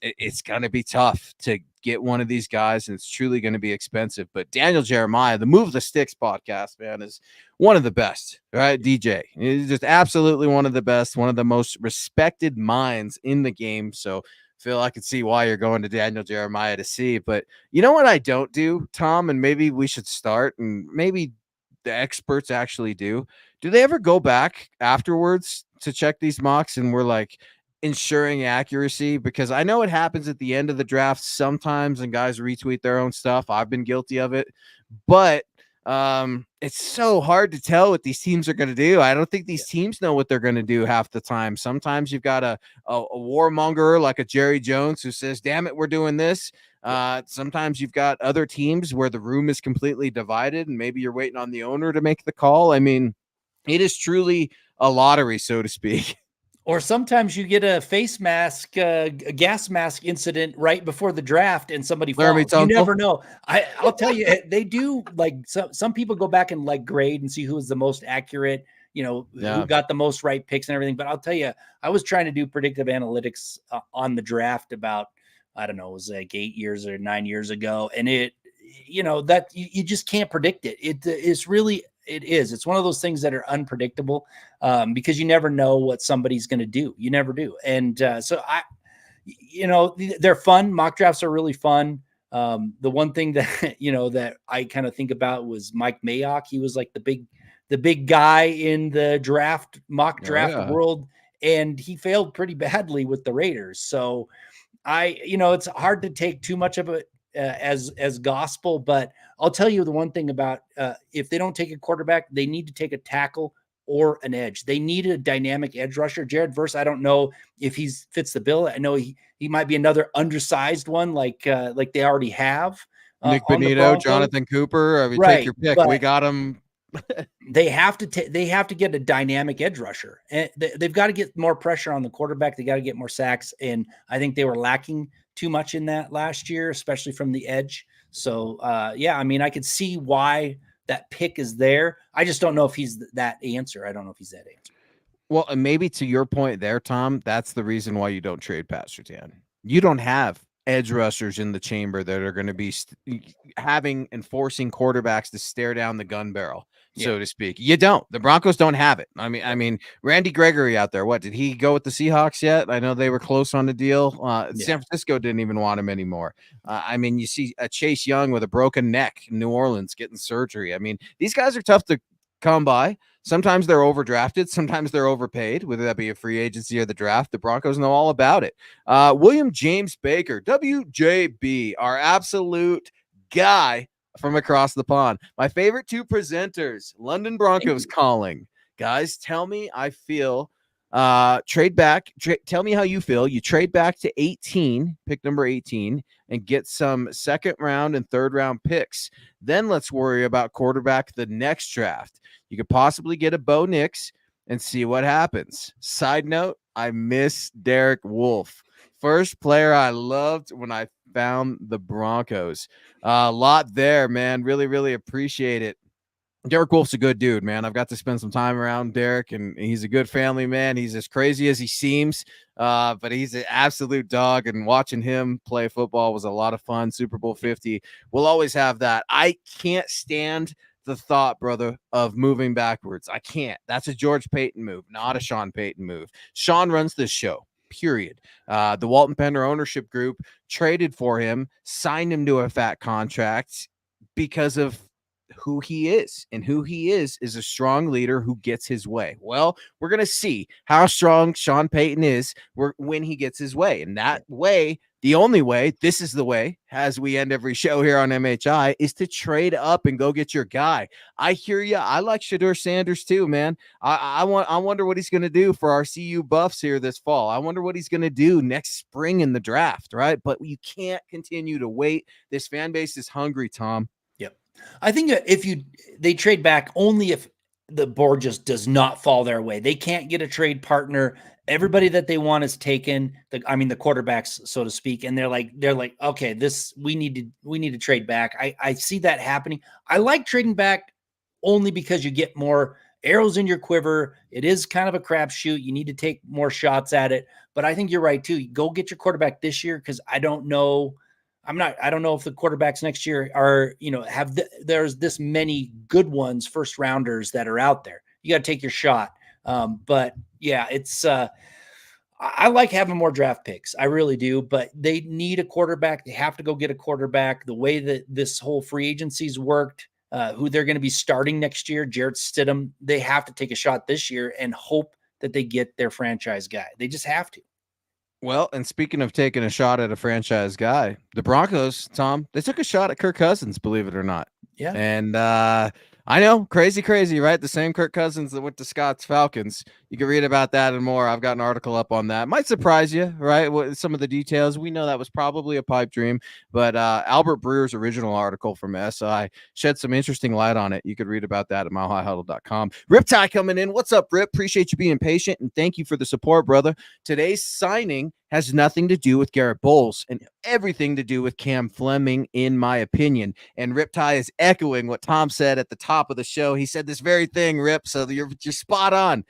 It's going to be tough to get one of these guys, and it's truly going to be expensive. But Daniel Jeremiah, the Move the Sticks podcast, man, is one of the best, right? DJ is just absolutely one of the best, one of the most respected minds in the game. So, Phil, I can see why you're going to Daniel Jeremiah to see. But you know what I don't do, Tom, and maybe we should start, and maybe the experts actually do they ever go back afterwards to check these mocks and we're like ensuring accuracy? Because I know it happens at the end of the draft sometimes and guys retweet their own stuff. I've been guilty of it, but it's so hard to tell what these teams are going to do. I don't think these teams know what they're going to do half the time. Sometimes you've got a warmonger like a Jerry Jones who says, damn it, we're doing this. Sometimes you've got other teams where the room is completely divided and maybe you're waiting on the owner to make the call. I mean, it is truly a lottery, so to speak.
Or sometimes you get a face mask, a gas mask incident right before the draft and somebody falls. You never know. I'll tell you, they do, like, some people go back and like grade and see who is the most accurate, who got the most right picks and everything. But I'll tell you, I was trying to do predictive analytics on the draft about, I don't know, it was like 8 years or 9 years ago. And that you just can't predict it. It's one of those things that are unpredictable because you never know what somebody's going to do. You never do. And so they're fun. Mock drafts are really fun. The one thing that, that I kind of think about was Mike Mayock. He was like the big guy in the mock draft world, and he failed pretty badly with the Raiders. So it's hard to take too much of it as gospel, but I'll tell you the one thing about if they don't take a quarterback, they need to take a tackle or an edge. They need a dynamic edge rusher. Jared Verse, I don't know if he fits the bill. I know he might be another undersized one like they already have.
Nick Benito, Jonathan Cooper. I mean, take your pick. We got him.
They have to get a dynamic edge rusher, and they've got to get more pressure on the quarterback. They got to get more sacks, and I think they were lacking too much in that last year, especially from the edge. So I mean, I could see why that pick is there. I just don't know if he's that answer. I don't know if he's that answer.
Well, and maybe to your point there, Tom, that's the reason why you don't trade Pat Surtain. You don't have edge rushers in the chamber that are going to be forcing quarterbacks to stare down the gun barrel, so to speak. You don't. The Broncos don't have it. I mean, Randy Gregory out there. What, did he go with the Seahawks yet? I know they were close on the deal. San Francisco didn't even want him anymore. I mean, you see a Chase Young with a broken neck in New Orleans getting surgery. I mean, these guys are tough to come by. Sometimes they're overdrafted. Sometimes they're overpaid, whether that be a free agency or the draft. The Broncos know all about it. William James Baker, WJB, our absolute guy from across the pond. My favorite two presenters, London Broncos calling. Guys, tell me I feel. Trade back. Tell me how you feel. You trade back to 18, pick number 18, and get some second round and third round picks. Then let's worry about quarterback the next draft. You could possibly get a Bo Nix and see what happens. Side note, I miss Derek Wolfe. First player I loved when I found the Broncos. A lot there, man. Really, really appreciate it. Derek Wolf's a good dude, man. I've got to spend some time around Derek, and he's a good family man. He's as crazy as he seems, but he's an absolute dog. And watching him play football was a lot of fun. Super Bowl 50. We'll always have that. I can't stand the thought, brother, of moving backwards. I can't. That's a George Payton move, not a Sean Payton move. Sean runs this show. Period. The Walton Penner ownership group traded for him, signed him to a fat contract because of who he is, and who he is a strong leader who gets his way. Well, we're going to see how strong Sean Payton is when he gets his way. And that way, the only way, this is the way, as we end every show here on MHI, is to trade up and go get your guy. I hear you. I like Shedeur Sanders too, man. I wonder what he's going to do for our CU Buffs here this fall. I wonder what he's going to do next spring in the draft, right? But you can't continue to wait. This fan base is hungry, Tom.
I think they trade back only if the board just does not fall their way. They can't get a trade partner. Everybody that they want is taken. The quarterbacks, so to speak, and they're like, okay, we need to trade back. I see that happening. I like trading back only because you get more arrows in your quiver. It is kind of a crapshoot. You need to take more shots at it. But I think you're right too. Go get your quarterback this year, because I don't know if the quarterbacks next year are, there's this many good ones, first rounders that are out there. You got to take your shot. But yeah, it's, I like having more draft picks. I really do, but they need a quarterback. They have to go get a quarterback. The way that this whole free agency's worked, who they're going to be starting next year, Jarrett Stidham, they have to take a shot this year and hope that they get their franchise guy. They just have to.
Well, and speaking of taking a shot at a franchise guy, the Broncos, Tom, they took a shot at Kirk Cousins, believe it or not.
Yeah.
And I know, crazy, right? The same Kirk Cousins that went to Scott's Falcons. You can read about that and more. I've got an article up on that. Might surprise you, right? With some of the details. We know that was probably a pipe dream, but Albert Breer's original article from SI shed some interesting light on it. You could read about that at milehighhuddle.com. Riptie coming in. What's up, Rip? Appreciate you being patient, and thank you for the support, brother. Today's signing has nothing to do with Garrett Bolles and everything to do with Cam Fleming, in my opinion. And Riptie is echoing what Tom said at the top of the show. He said this very thing, Rip, so you're spot on.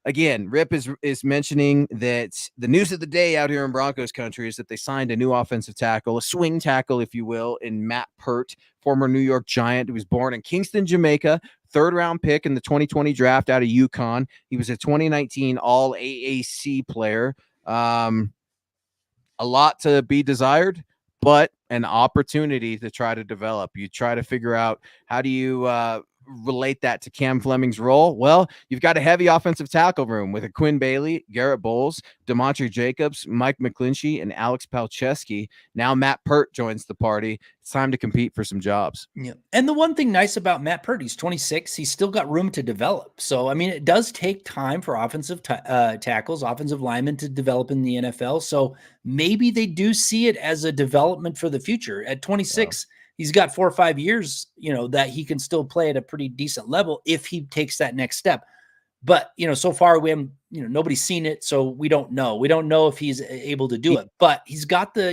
Again, Rip is mentioning that the news of the day out here in Broncos country is that they signed a new offensive tackle, a swing tackle, if you will, in Matt Peart, former New York Giant, who was born in Kingston, Jamaica, third-round pick in the 2020 draft out of UConn. He was a 2019 All-AAC player. A lot to be desired, but an opportunity to try to develop. You try to figure out, how do you relate that to Cam Fleming's role? Well, you've got a heavy offensive tackle room with a Quinn Bailey, Garrett Bolles, Demontre Jacobs, Mike McGlincy, and Alex Palczewski. Now Matt Peart joins the party. It's time to compete for some jobs.
Yeah. And the one thing nice about Matt Peart, he's 26. He's still got room to develop. So, I mean, it does take time for offensive tackles, offensive linemen to develop in the NFL. So maybe they do see it as a development for the future. At 26, he's got 4 or 5 years, that he can still play at a pretty decent level if he takes that next step. But, so far we haven't, nobody's seen it. So we don't know. We don't know if he's able to do it, but he's got the,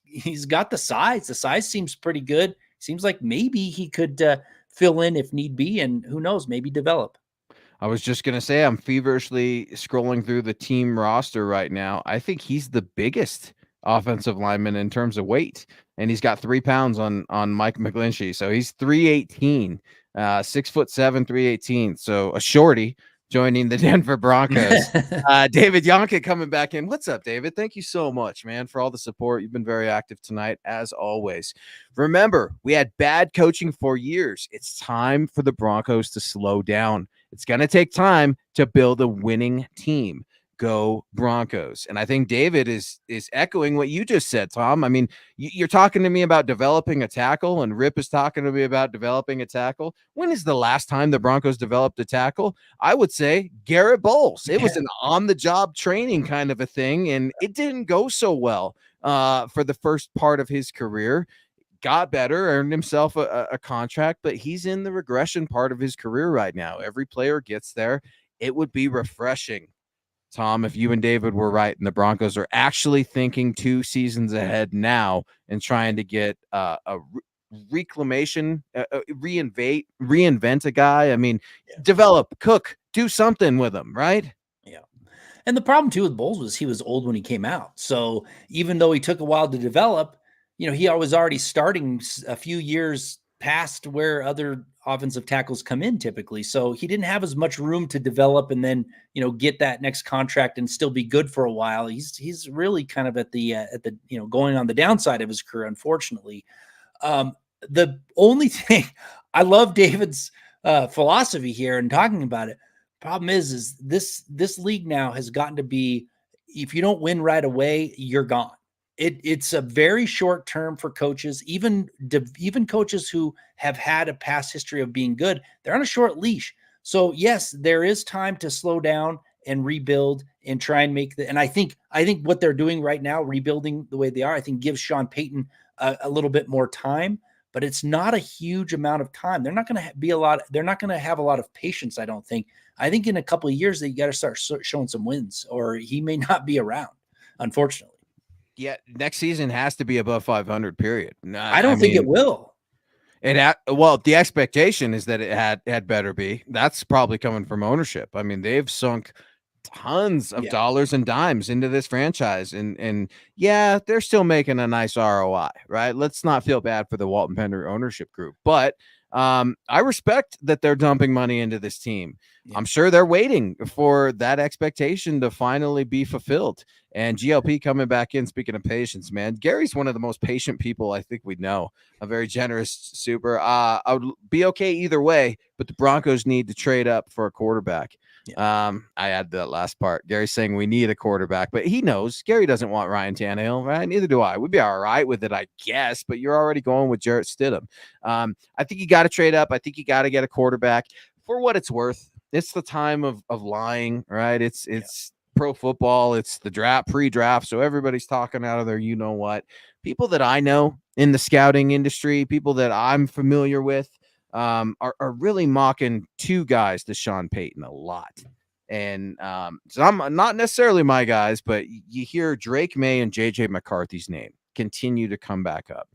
he's got the size. The size seems pretty good. Seems like maybe he could fill in if need be, and who knows, maybe develop.
I was just going to say, I'm feverishly scrolling through the team roster right now. I think he's the biggest offensive lineman in terms of weight, and he's got 3 pounds on Mike McGlincy. So he's 318, 6'7", 318. So a shorty joining the Denver Broncos. David Yonka coming back in. What's up, David? Thank you so much, man, for all the support. You've been very active tonight, as always. Remember, we had bad coaching for years. It's time for the Broncos to slow down. It's going to take time to build a winning team. Go Broncos. And I think David is echoing what you just said, Tom. I mean, you're talking to me about developing a tackle, and Rip is talking to me about developing a tackle. When is the last time the Broncos developed a tackle? I would say Garrett Bolles. It was an on-the-job training kind of a thing, and it didn't go so well for the first part of his career. Got better, earned himself a contract, but he's in the regression part of his career right now. Every player gets there. It would be refreshing Tom, if you and David were right, and the Broncos are actually thinking 2 seasons ahead now and trying to get reclamation, reinvent a guy. I mean, develop, cook, do something with him, right?
Yeah. And the problem too with Bolles was he was old when he came out. So even though he took a while to develop, he was already starting a few years past where other offensive tackles come in typically. So he didn't have as much room to develop and then, get that next contract and still be good for a while. He's really kind of at the going on the downside of his career, unfortunately. The only thing I love David's philosophy here and talking about it. Problem is this league now has gotten to be, if you don't win right away, you're gone. It's a very short term for coaches, even coaches who have had a past history of being good. They're on a short leash. So yes, there is time to slow down and rebuild and try and make and I think what they're doing right now, rebuilding the way they are, I think gives Sean Payton a little bit more time, but it's not a huge amount of time. They're not going to they're not going to have a lot of patience, I don't think. I think in a couple of years that you got to start showing some wins, or he may not be around, unfortunately.
Yeah, next season has to be above 500. Period.
I don't think it will.
Well, the expectation is that it had better be. That's probably coming from ownership. I mean, they've sunk tons of dollars and dimes into this franchise, and yeah, they're still making a nice ROI, right? Let's not feel bad for the Walton Penner ownership group, but I respect that they're dumping money into this team. Yeah. I'm sure they're waiting for that expectation to finally be fulfilled. And GLP coming back in, speaking of patience, man, Gary's one of the most patient people I think we know. A very generous super. I would be okay either way, but the Broncos need to trade up for a quarterback. Yeah. I add that last part. Gary's saying we need a quarterback, but he knows Gary doesn't want Ryan Tannehill, right? Neither do I. We'd be all right with it, I guess, but you're already going with Jarrett Stidham. I think you got to trade up. I think you got to get a quarterback. For what it's worth, it's the time of lying, right? It's pro football. It's the draft, pre-draft, so everybody's talking out of their you-know-what. People that I know in the scouting industry, people that I'm familiar with, are really mocking 2 guys to Sean Payton a lot. And so I'm not necessarily my guys, but you hear Drake May and JJ McCarthy's name continue to come back up.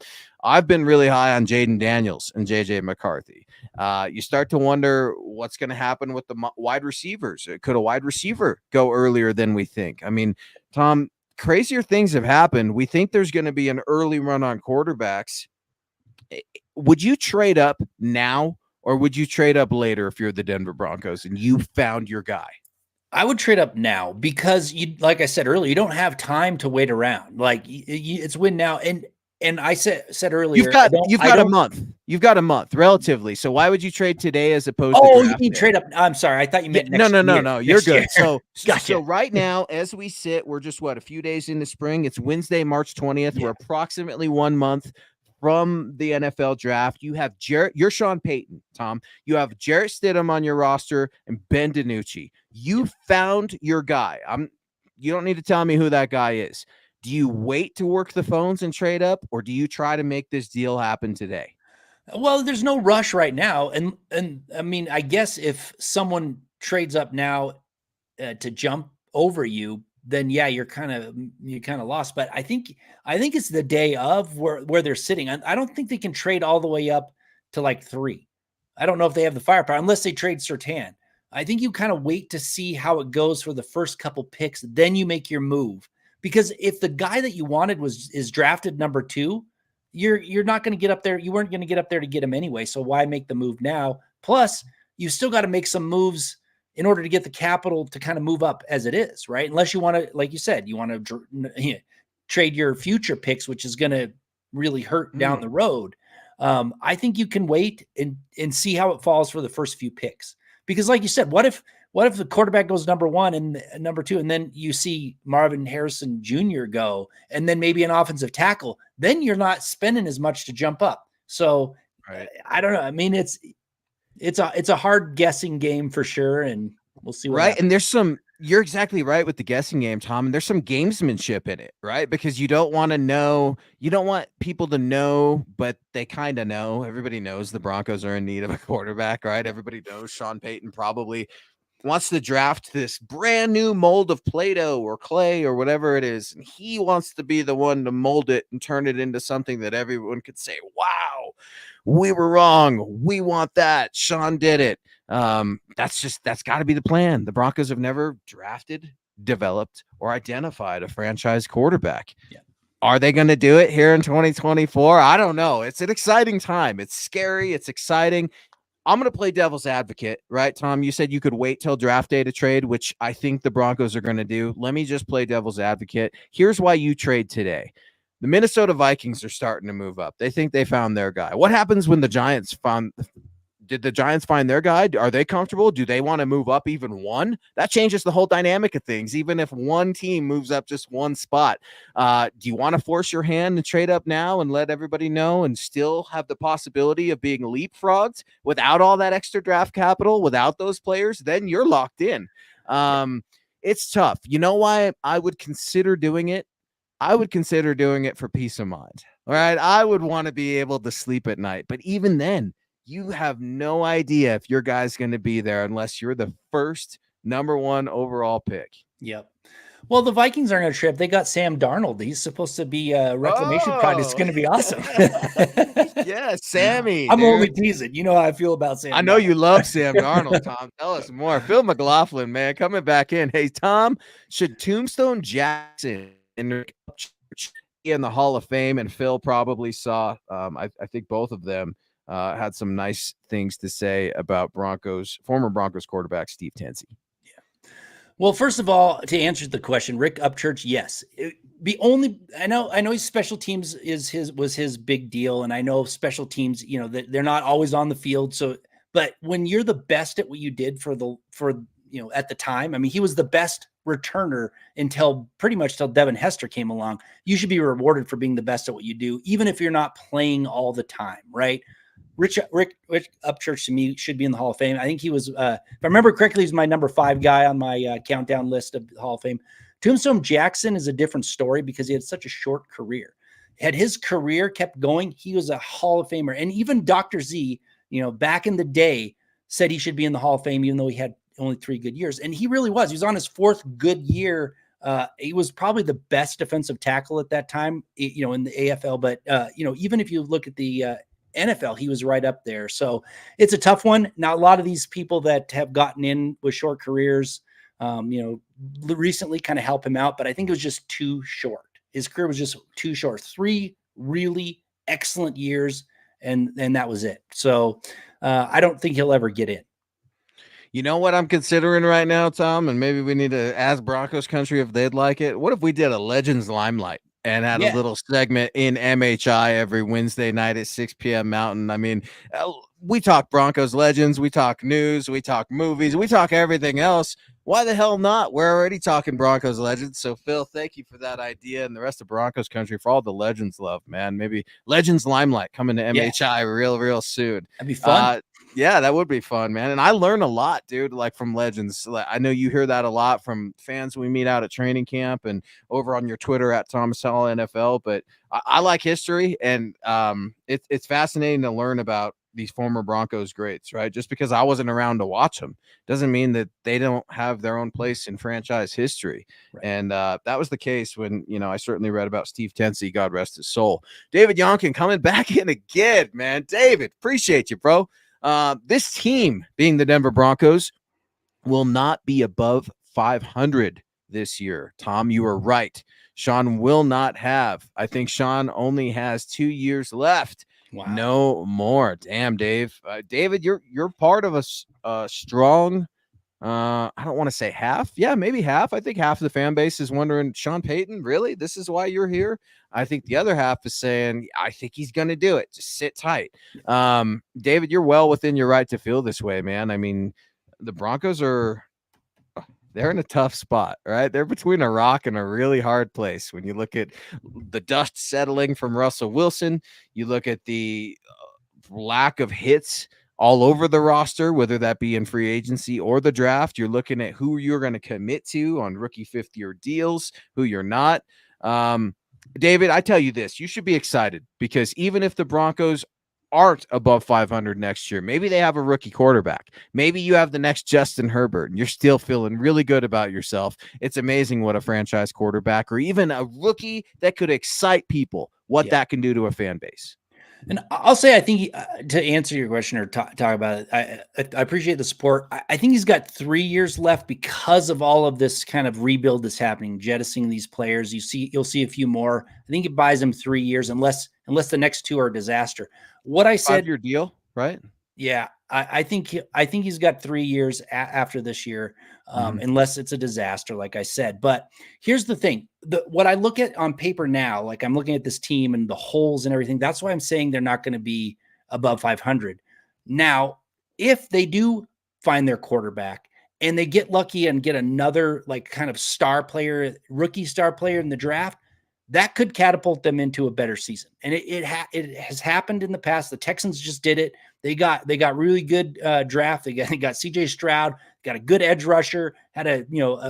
I've been really high on Jaden Daniels and JJ McCarthy. You start to wonder what's going to happen with the wide receivers. Could a wide receiver go earlier than we think? I mean, Tom, crazier things have happened. We think there's going to be an early run on quarterbacks. Would you trade up now, or would you trade up later if you're the Denver Broncos and you found your guy?
I would trade up now because like I said earlier, you don't have time to wait around. Like it's win now. And I said earlier,
you've got a month. You've got a month relatively. So why would you trade today as opposed to?
Oh, you mean trade up? I'm sorry. I thought you meant next year.
No. You're good.
Year.
So right now, as we sit, we're just a few days into spring. It's Wednesday, March 20th. Yeah. We're approximately 1 month from the NFL draft. You have you're Sean Payton, Tom. You have Jarrett Stidham on your roster and Ben DiNucci. You found your guy. You don't need to tell me who that guy is. Do you wait to work the phones and trade up, or do you try to make this deal happen today?
Well, there's no rush right now. And I mean, I guess if someone trades up now to jump over you, then yeah, you're kind of lost. But I think it's the day of where they're sitting. I don't think they can trade all the way up to like 3. I don't know if they have the firepower unless they trade Strnad. I think you kind of wait to see how it goes for the first couple picks, then you make your move. Because if the guy that you wanted is drafted number 2, you're not going to get up there. You weren't going to get up there to get him anyway. So why make the move now? Plus, you still got to make some moves in order to get the capital to kind of move up as it is, right? Unless you want to, like you said, you want to trade your future picks, which is going to really hurt down the road. I think you can wait and see how it falls for the first few picks. Because like you said, what if the quarterback goes number 1 and number 2, and then you see Marvin Harrison Jr. go, and then maybe an offensive tackle, then you're not spending as much to jump up. So right. I don't know. I mean, it's a hard guessing game for sure. And we'll see. What happens.
And you're exactly right with the guessing game, Tom. And there's some gamesmanship in it, right? Because you don't want people to know, but they kind of know. Everybody knows the Broncos are in need of a quarterback, right? Everybody knows Sean Payton probably wants to draft this brand new mold of Play-Doh or clay or whatever it is. And he wants to be the one to mold it and turn it into something that everyone could say, wow, we were wrong. We want that. Sean did it. That's got to be the plan. The Broncos have never drafted, developed, or identified a franchise quarterback.
Yeah.
Are they going to do it here in 2024? I don't know. It's an exciting time. It's scary. It's exciting. I'm going to play devil's advocate, right, Tom? You said you could wait till draft day to trade, which I think the Broncos are going to do. Let me just play devil's advocate. Here's why you trade today. The Minnesota Vikings are starting to move up. They think they found their guy. What happens when the Giants did the Giants find their guy? Are they comfortable? Do they want to move up even one? That changes the whole dynamic of things, even if one team moves up just one spot. Do you want to force your hand and trade up now and let everybody know and still have the possibility of being leapfrogged without all that extra draft capital, without those players? Then you're locked in. It's tough. You know why I would consider doing it? I would consider doing it for peace of mind. All right. I would want to be able to sleep at night. But even then, you have no idea if your guy's going to be there unless you're the first number 1 overall pick.
Yep. Well, the Vikings aren't going to trip. They got Sam Darnold. He's supposed to be a reclamation project. It's going to be awesome.
Yeah, Sammy.
I'm only teasing. You know how I feel about Sam.
I know you love Sam Darnold, Tom. Tell us more. Phil McLaughlin, man, coming back in. Hey, Tom, should Tombstone Jackson in the Hall of Fame? And Phil probably saw, I think both of them had some nice things to say about former Broncos quarterback Steve Tensi.
Yeah. Well, first of all, to answer the question, Rick Upchurch, yes. I know his special teams was his big deal, and I know special teams, they're not always on the field. So, but when you're the best at what you did for at the time, I mean, he was the best returner pretty much till Devin Hester came along. You should be rewarded for being the best at what you do, even if you're not playing all the time, right? Rick Upchurch to me should be in the Hall of Fame. I think he was, if I remember correctly, he's my number 5 guy on my countdown list of the Hall of Fame. Tombstone Jackson is a different story because he had such a short career. Had his career kept going, he was a Hall of Famer. And even Dr. Z, back in the day, said he should be in the Hall of Fame, even though he had only 3 good years. And he really was. He was on his 4th good year. He was probably the best defensive tackle at that time, in the AFL. But, even if you look at the NFL, he was right up there. So it's a tough one. Now, a lot of these people that have gotten in with short careers, recently kind of help him out, but I think it was just too short. His career was just too short. 3 really excellent years, and that was it. So I don't think he'll ever get in.
You know what I'm considering right now, Tom? And maybe we need to ask Broncos country if they'd like it. What if we did a Legends Limelight and had a little segment in MHI every Wednesday night at 6 p.m. Mountain? I mean, we talk Broncos legends, we talk news, we talk movies, we talk everything else. Why the hell not? We're already talking Broncos legends. So, Phil, thank you for that idea, and the rest of Broncos country for all the legends love, man. Maybe Legends Limelight coming to MHI real soon.
That'd be fun.
Yeah, that would be fun, man. And I learn a lot, dude, like from legends. Like, I know you hear that a lot from fans we meet out at training camp and over on your Twitter at Thomas Hall NFL. But I like history, and it's fascinating to learn about these former Broncos greats, right? Just because I wasn't around to watch them doesn't mean that they don't have their own place in franchise history. Right. And that was the case when, I certainly read about Steve Tensi, God rest his soul. David Yonkin coming back in again, man. David, appreciate you, bro. This team, being the Denver Broncos, will not be above 500 this year. Tom, you were right. Sean will not have. I think Sean only has 2 years left. Wow. No more. Damn, Dave. David, you're part of a strong, I don't want to say half. Yeah, maybe half. I think half of the fan base is wondering, Sean Payton, really? This is why you're here? I think the other half is saying, I think he's going to do it. Just sit tight. David, you're well within your right to feel this way, man. I mean, the Broncos they're in a tough spot, right? They're between a rock and a really hard place. When you look at the dust settling from Russell Wilson, you look at the lack of hits all over the roster, whether that be in free agency or the draft. You're looking at who you're going to commit to on rookie 5th-year deals, who you're not. David, I tell you this, you should be excited because even if the Broncos aren't above 500 next year. Maybe they have a rookie quarterback. Maybe you have the next Justin Herbert and you're still feeling really good about yourself. It's amazing what a franchise quarterback or even a rookie that could excite people, what that can do to a fan base.
And I'll say, I think to answer your question or talk about it, I appreciate the support. I think he's got 3 years left because of all of this kind of rebuild that's happening, jettisoning these players. You'll see a few more. I think it buys him 3 years, unless the next two are a disaster. What I said,
5-year deal, right?
Yeah, I think he's got 3 years after this year, unless it's a disaster, like I said. But here's the thing: what I look at on paper now, like I'm looking at this team and the holes and everything. That's why I'm saying they're not going to be above 500. Now, if they do find their quarterback and they get lucky and get another like kind of star player, rookie star player in the draft, that could catapult them into a better season. And it has happened in the past. The Texans just did it. They got really good draft. They got CJ Stroud, got a good edge rusher, had a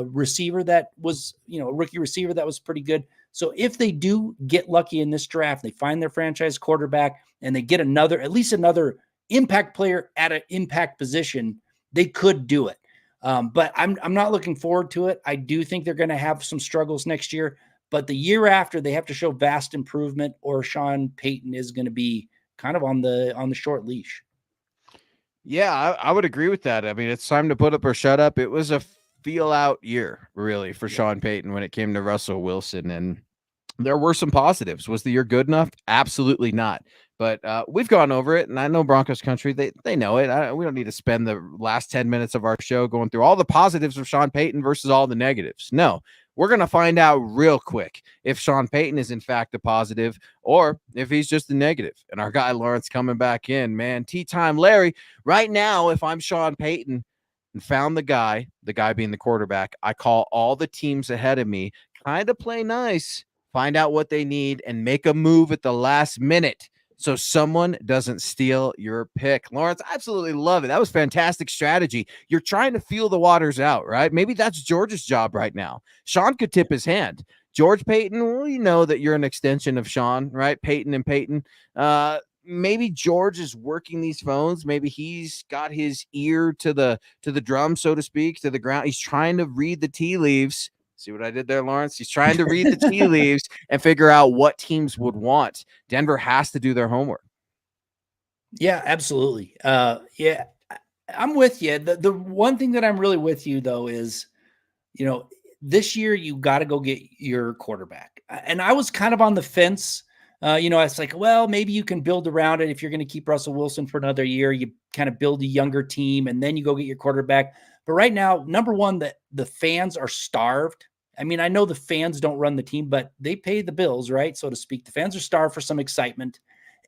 receiver that was, a rookie receiver that was pretty good. So if they do get lucky in this draft, they find their franchise quarterback and they get at least another impact player at an impact position, they could do it. But I'm not looking forward to it. I do think they're going to have some struggles next year. But the year after, they have to show vast improvement, or Sean Payton is going to be kind of on the short leash.
Yeah, I would agree with that. I mean, it's time to put up or shut up. It was a feel out year, really, for Sean Payton when it came to Russell Wilson. And there were some positives. Was the year good enough? Absolutely not. But we've gone over it, and I know Broncos country, they know it. We don't need to spend the last 10 minutes of our show going through all the positives of Sean Payton versus all the negatives. No, we're going to find out real quick if Sean Payton is in fact a positive or if he's just a negative. And our guy Lawrence coming back in, man, tea time, Larry. Right now, if I'm Sean Payton and found the guy being the quarterback, I call all the teams ahead of me, kind of play nice, find out what they need, and make a move at the last minute so someone doesn't steal your pick. Lawrence, I absolutely love it. That was fantastic strategy. You're trying to feel the waters out, right? Maybe that's George's job right now. Sean could tip his hand. George Payton, well, you know that you're an extension of Sean, right? Payton and Payton. Maybe George is working these phones. Maybe he's got his ear to the drum, so to speak, to the ground. He's trying to read the tea leaves. See what I did there, Lawrence? He's trying to read the tea leaves and figure out what teams would want. Denver has to do their homework.
Yeah, absolutely. Yeah, I'm with you. The one thing that I'm really with you, though, is, this year you got to go get your quarterback. And I was kind of on the fence. It's like, well, maybe you can build around it. If you're going to keep Russell Wilson for another year, you kind of build a younger team and then you go get your quarterback. But right now, number one, the fans are starved. I mean, I know the fans don't run the team, but they pay the bills, right? So to speak, the fans are starved for some excitement.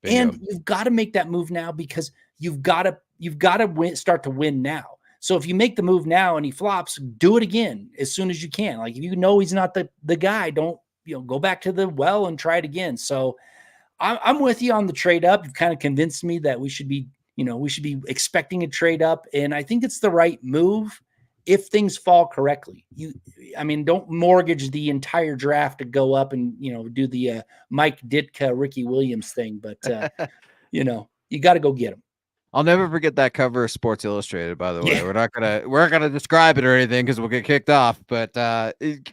Bingo. And you've got to make that move now because you've got to start to win now. So if you make the move now and he flops, do it again as soon as you can. Like, if you know he's not the guy, don't go back to the well and try it again. So I'm with you on the trade up. You've kind of convinced me that we should be expecting a trade up, and I think it's the right move if things fall correctly. Don't mortgage the entire draft to go up and do the Mike Ditka, Ricky Williams thing, but you got to go get him.
I'll never forget that cover of Sports Illustrated, by the way. Yeah. We're not gonna describe it or anything because we'll get kicked off, but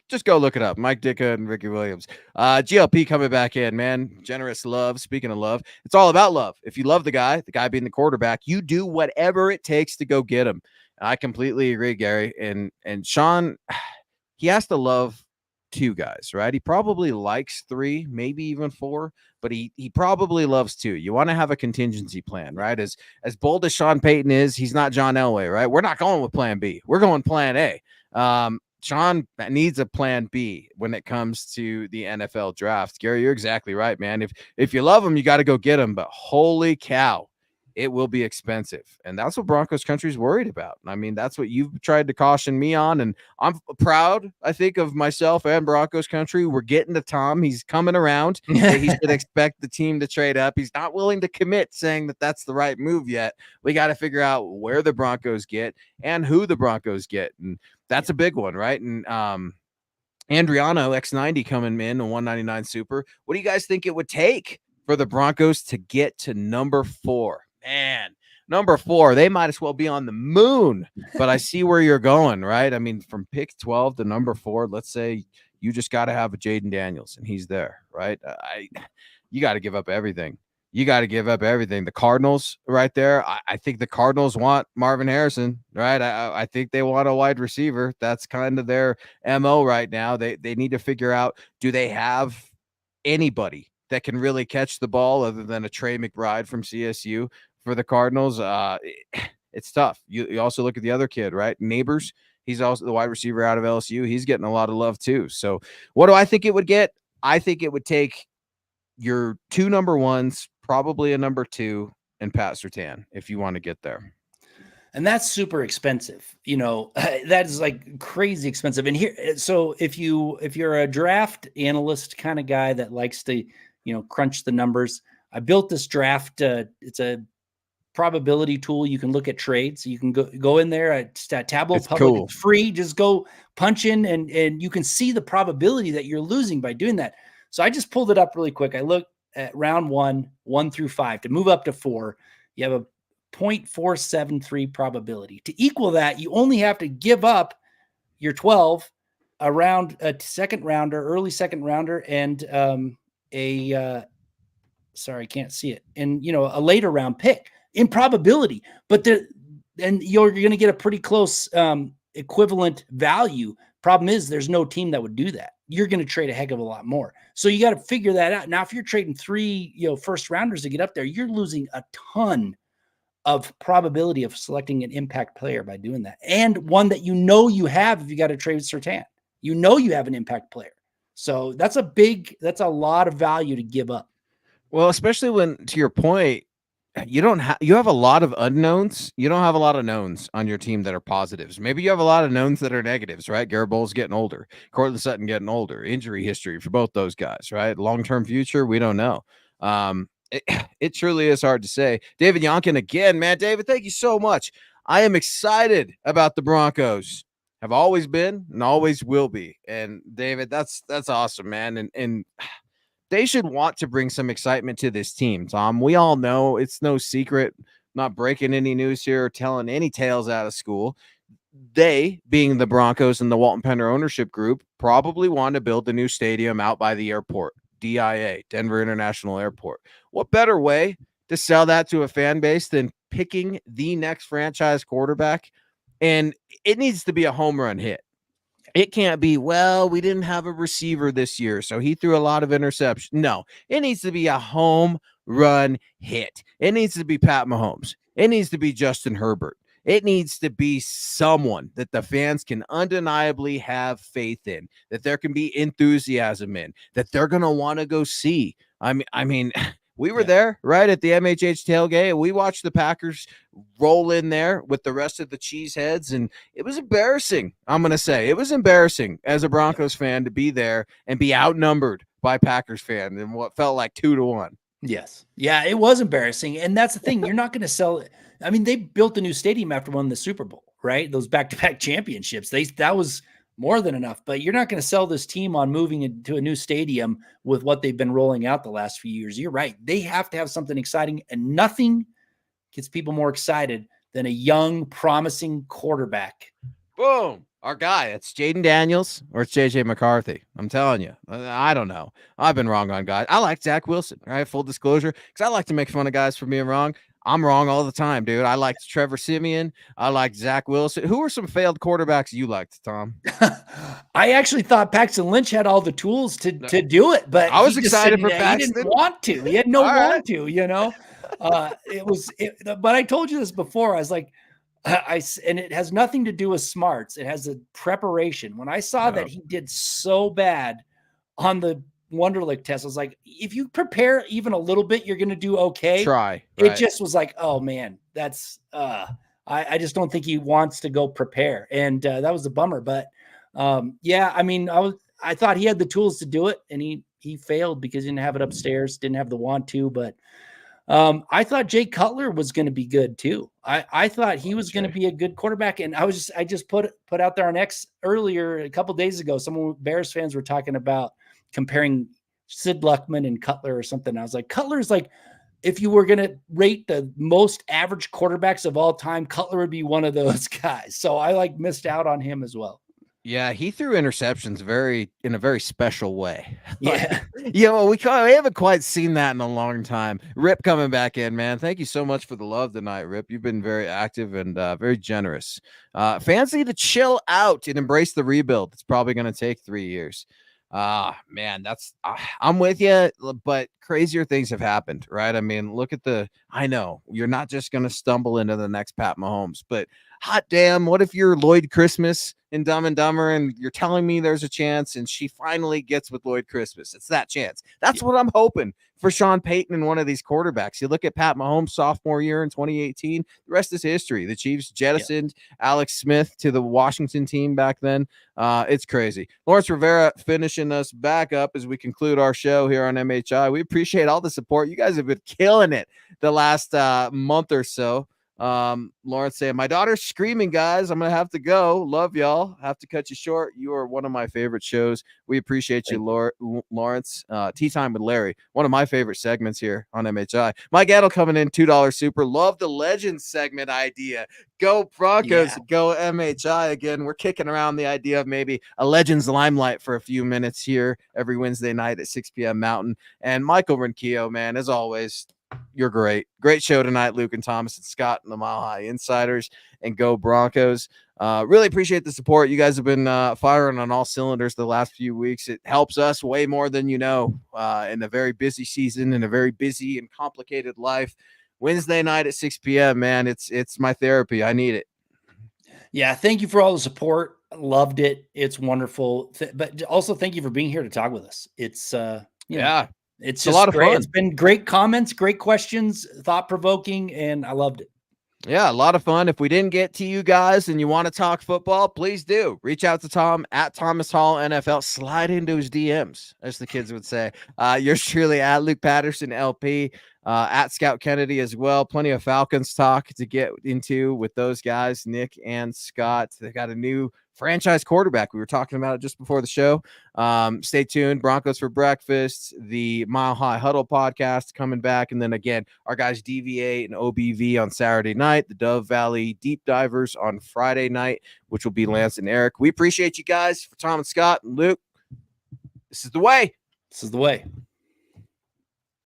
just go look it up. Mike Ditka and Ricky Williams. GLP coming back in, man. Generous love. Speaking of love, it's all about love. If you love the guy being the quarterback, you do whatever it takes to go get him. I completely agree, Gary. And Sean, he has to love two guys, right? He probably likes three, maybe even four, but he probably loves two. You want to have a contingency plan, right? As bold as Sean Payton is, he's not John Elway, right? We're not going with plan B. We're going plan A. Sean needs a plan B when it comes to the NFL draft. Gary, you're exactly right, man. If you love him, you got to go get him, but holy cow, it will be expensive. And that's what Broncos country is worried about. I mean, that's what you've tried to caution me on. And I'm proud, I think, of myself and Broncos country. We're getting to Tom. He's coming around. He should expect the team to trade up. He's not willing to commit, saying that that's the right move yet. We got to figure out where the Broncos get and who the Broncos get. And that's a big one, right? And Andriano X90 coming in a 199 super. What do you guys think it would take for the Broncos to get to number 4. Man, number 4, they might as well be on the moon. But I see where you're going, right? I mean, from pick 12 to number 4, let's say you just got to have a Jaden Daniels, and he's there, right? You got to give up everything. You got to give up everything. The Cardinals right there. I think the Cardinals want Marvin Harrison, right? I think they want a wide receiver. That's kind of their MO right now. They need to figure out, do they have anybody that can really catch the ball other than a Trey McBride from CSU for the Cardinals? It's tough. You also look at the other kid, right? Neighbors. He's also the wide receiver out of LSU. He's getting a lot of love too. So what do I think it would get? I think it would take your 2 number 1s, probably a number 2, and Pat Surtain if you want to get there.
And that's super expensive. That is like crazy expensive. And here, so if you're a draft analyst kind of guy that likes to, crunch the numbers, I built this draft. It's a probability tool. You can look at trades. You can go in there at Tableau Public. Cool. It's free. Just go punch in and you can see the probability that you're losing by doing that. So I just pulled it up really quick. I looked at round 1 through 5. To move up to 4, you have a 0.473 probability. To equal that, you only have to give up your 12, around a second rounder, early second rounder, and sorry, can't see it, and a later round pick in probability. But then you're going to get a pretty close equivalent value. Problem is, there's no team that would do that. You're going to trade a heck of a lot more. So you got to figure that out. Now, if you're trading 3, first rounders to get up there, you're losing a ton of probability of selecting an impact player by doing that. And one that you have if you got to trade with Surtain. You have an impact player. So that's a lot of value to give up.
Well, especially when, to your point, you have a lot of unknowns. You don't have a lot of knowns on your team that are positives. Maybe you have a lot of knowns that are negatives, right? Garrett Bowles getting older, Cortland Sutton getting older, injury history for both those guys, right? Long-term future, we don't know. It truly is hard to say. David Yonkin again, man. David, thank you so much. I am excited about the Broncos. Have always been and always will be. And David, that's awesome, man. And they should want to bring some excitement to this team, Tom. We all know it's no secret. I'm not breaking any news here or telling any tales out of school. They, being the Broncos and the Walton Penner ownership group, probably want to build a new stadium out by the airport, DIA, Denver International Airport. What better way to sell that to a fan base than picking the next franchise quarterback? And it needs to be a home run hit. It can't be, well, we didn't have a receiver this year, so he threw a lot of interceptions. No, it needs to be a home run hit. It needs to be Pat Mahomes. It needs to be Justin Herbert. It needs to be someone that the fans can undeniably have faith in, that there can be enthusiasm in, that they're going to want to go see. I mean, we were there, right, at the MHH tailgate. We watched the Packers roll in there with the rest of the cheeseheads, and it was embarrassing. I'm going to say it was embarrassing as a Broncos fan to be there and be outnumbered by Packers fans in what felt like 2-1.
Yes. Yeah, it was embarrassing. And that's the thing. You're not going to sell it. I mean, they built a new stadium after winning the Super Bowl, right? Those back-to-back championships. That was more than enough. But you're not going to sell this team on moving into a new stadium with what they've been rolling out the last few years. You're right. They have to have something exciting, and nothing gets people more excited than a young, promising quarterback.
Boom. Our guy, it's Jaden Daniels or it's JJ McCarthy. I'm telling you, I don't know. I've been wrong on guys. I like Zach Wilson, right? Full disclosure, because I like to make fun of guys for being wrong. I'm wrong all the time, dude. I liked Trevor Siemian. I liked Zach Wilson. Who are some failed quarterbacks you liked, Tom?
I actually thought Paxton Lynch had all the tools to do it, but
I was excited for Paxton.
He didn't want to. He had no want to, but I told you this before. I was like, and it has nothing to do with smarts. It has a preparation. When I saw that he did so bad on the Wonderlic test, I was like, if you prepare even a little bit, you're going to do okay.
Try.
Right. It just was like, oh man, that's, I just don't think he wants to go prepare. And that was a bummer, but yeah, I mean, I thought he had the tools to do it, and he failed because he didn't have it upstairs, didn't have the want to, but I thought Jay Cutler was going to be good too. I thought he was going to be a good quarterback. And I just put out there on X earlier, a couple of days ago, some Bears fans were talking about comparing Sid Luckman and Cutler or something. I was like, Cutler's like, if you were going to rate the most average quarterbacks of all time, Cutler would be one of those guys. So I like missed out on him as well.
Yeah, he threw interceptions in a very special way.
Yeah.
We haven't quite seen that in a long time. Rip coming back in, man. Thank you so much for the love tonight, Rip. You've been very active and very generous. Fancy to chill out and embrace the rebuild. It's probably going to take 3 years. Man, I'm with you, but crazier things have happened, right? I mean, I know you're not just going to stumble into the next Pat Mahomes, but hot damn, what if you're Lloyd Christmas in Dumb and Dumber and you're telling me there's a chance and she finally gets with Lloyd Christmas? It's that chance. That's what I'm hoping for Sean Payton and one of these quarterbacks. You look at Pat Mahomes' sophomore year in 2018, the rest is history. The Chiefs jettisoned Alex Smith to the Washington team back then. It's crazy. Lawrence Rivera finishing us back up as we conclude our show here on MHI. We appreciate all the support. You guys have been killing it the last month or so. Lawrence saying, my daughter's screaming, guys. I'm gonna have to go. Love y'all. Have to cut you short. You are one of my favorite shows. We appreciate you, Lawrence. Tea Time with Larry, one of my favorite segments here on MHI. Mike Adel coming in, $2 super. Love the Legends segment idea. Go Broncos, go MHI again. We're kicking around the idea of maybe a Legends limelight for a few minutes here every Wednesday night at 6 p.m. Mountain. And Michael Renquillo, man, as always, you're great. Great show tonight, Luke and Thomas and Scott and the Mile High Insiders, and go Broncos. Really appreciate the support. You guys have been firing on all cylinders the last few weeks. It helps us way more than you know in a very busy season, in a very busy and complicated life. Wednesday night at 6 p.m., man, it's my therapy. I need it.
Yeah, thank you for all the support. Loved it. It's wonderful. But also thank you for being here to talk with us. It's it's just a lot of fun. It's been great comments, great questions, thought-provoking, and I loved it.
Yeah, a lot of fun. If we didn't get to you guys and you want to talk football, please do. Reach out to Tom at Thomas Hall NFL. Slide into his DMs, as the kids would say. Yours truly at Luke Patterson LP, at Scout Kennedy as well. Plenty of Falcons talk to get into with those guys, Nick and Scott. They got a new franchise quarterback. We were talking about it just before the show. Stay tuned. Broncos for breakfast, the Mile High Huddle podcast coming back. And then again, our guys DV8 and OBV on Saturday night, the Dove Valley Deep Divers on Friday night, which will be Lance and Eric. We appreciate you guys. For Tom and Scott and Luke, this is the way.
This is the way.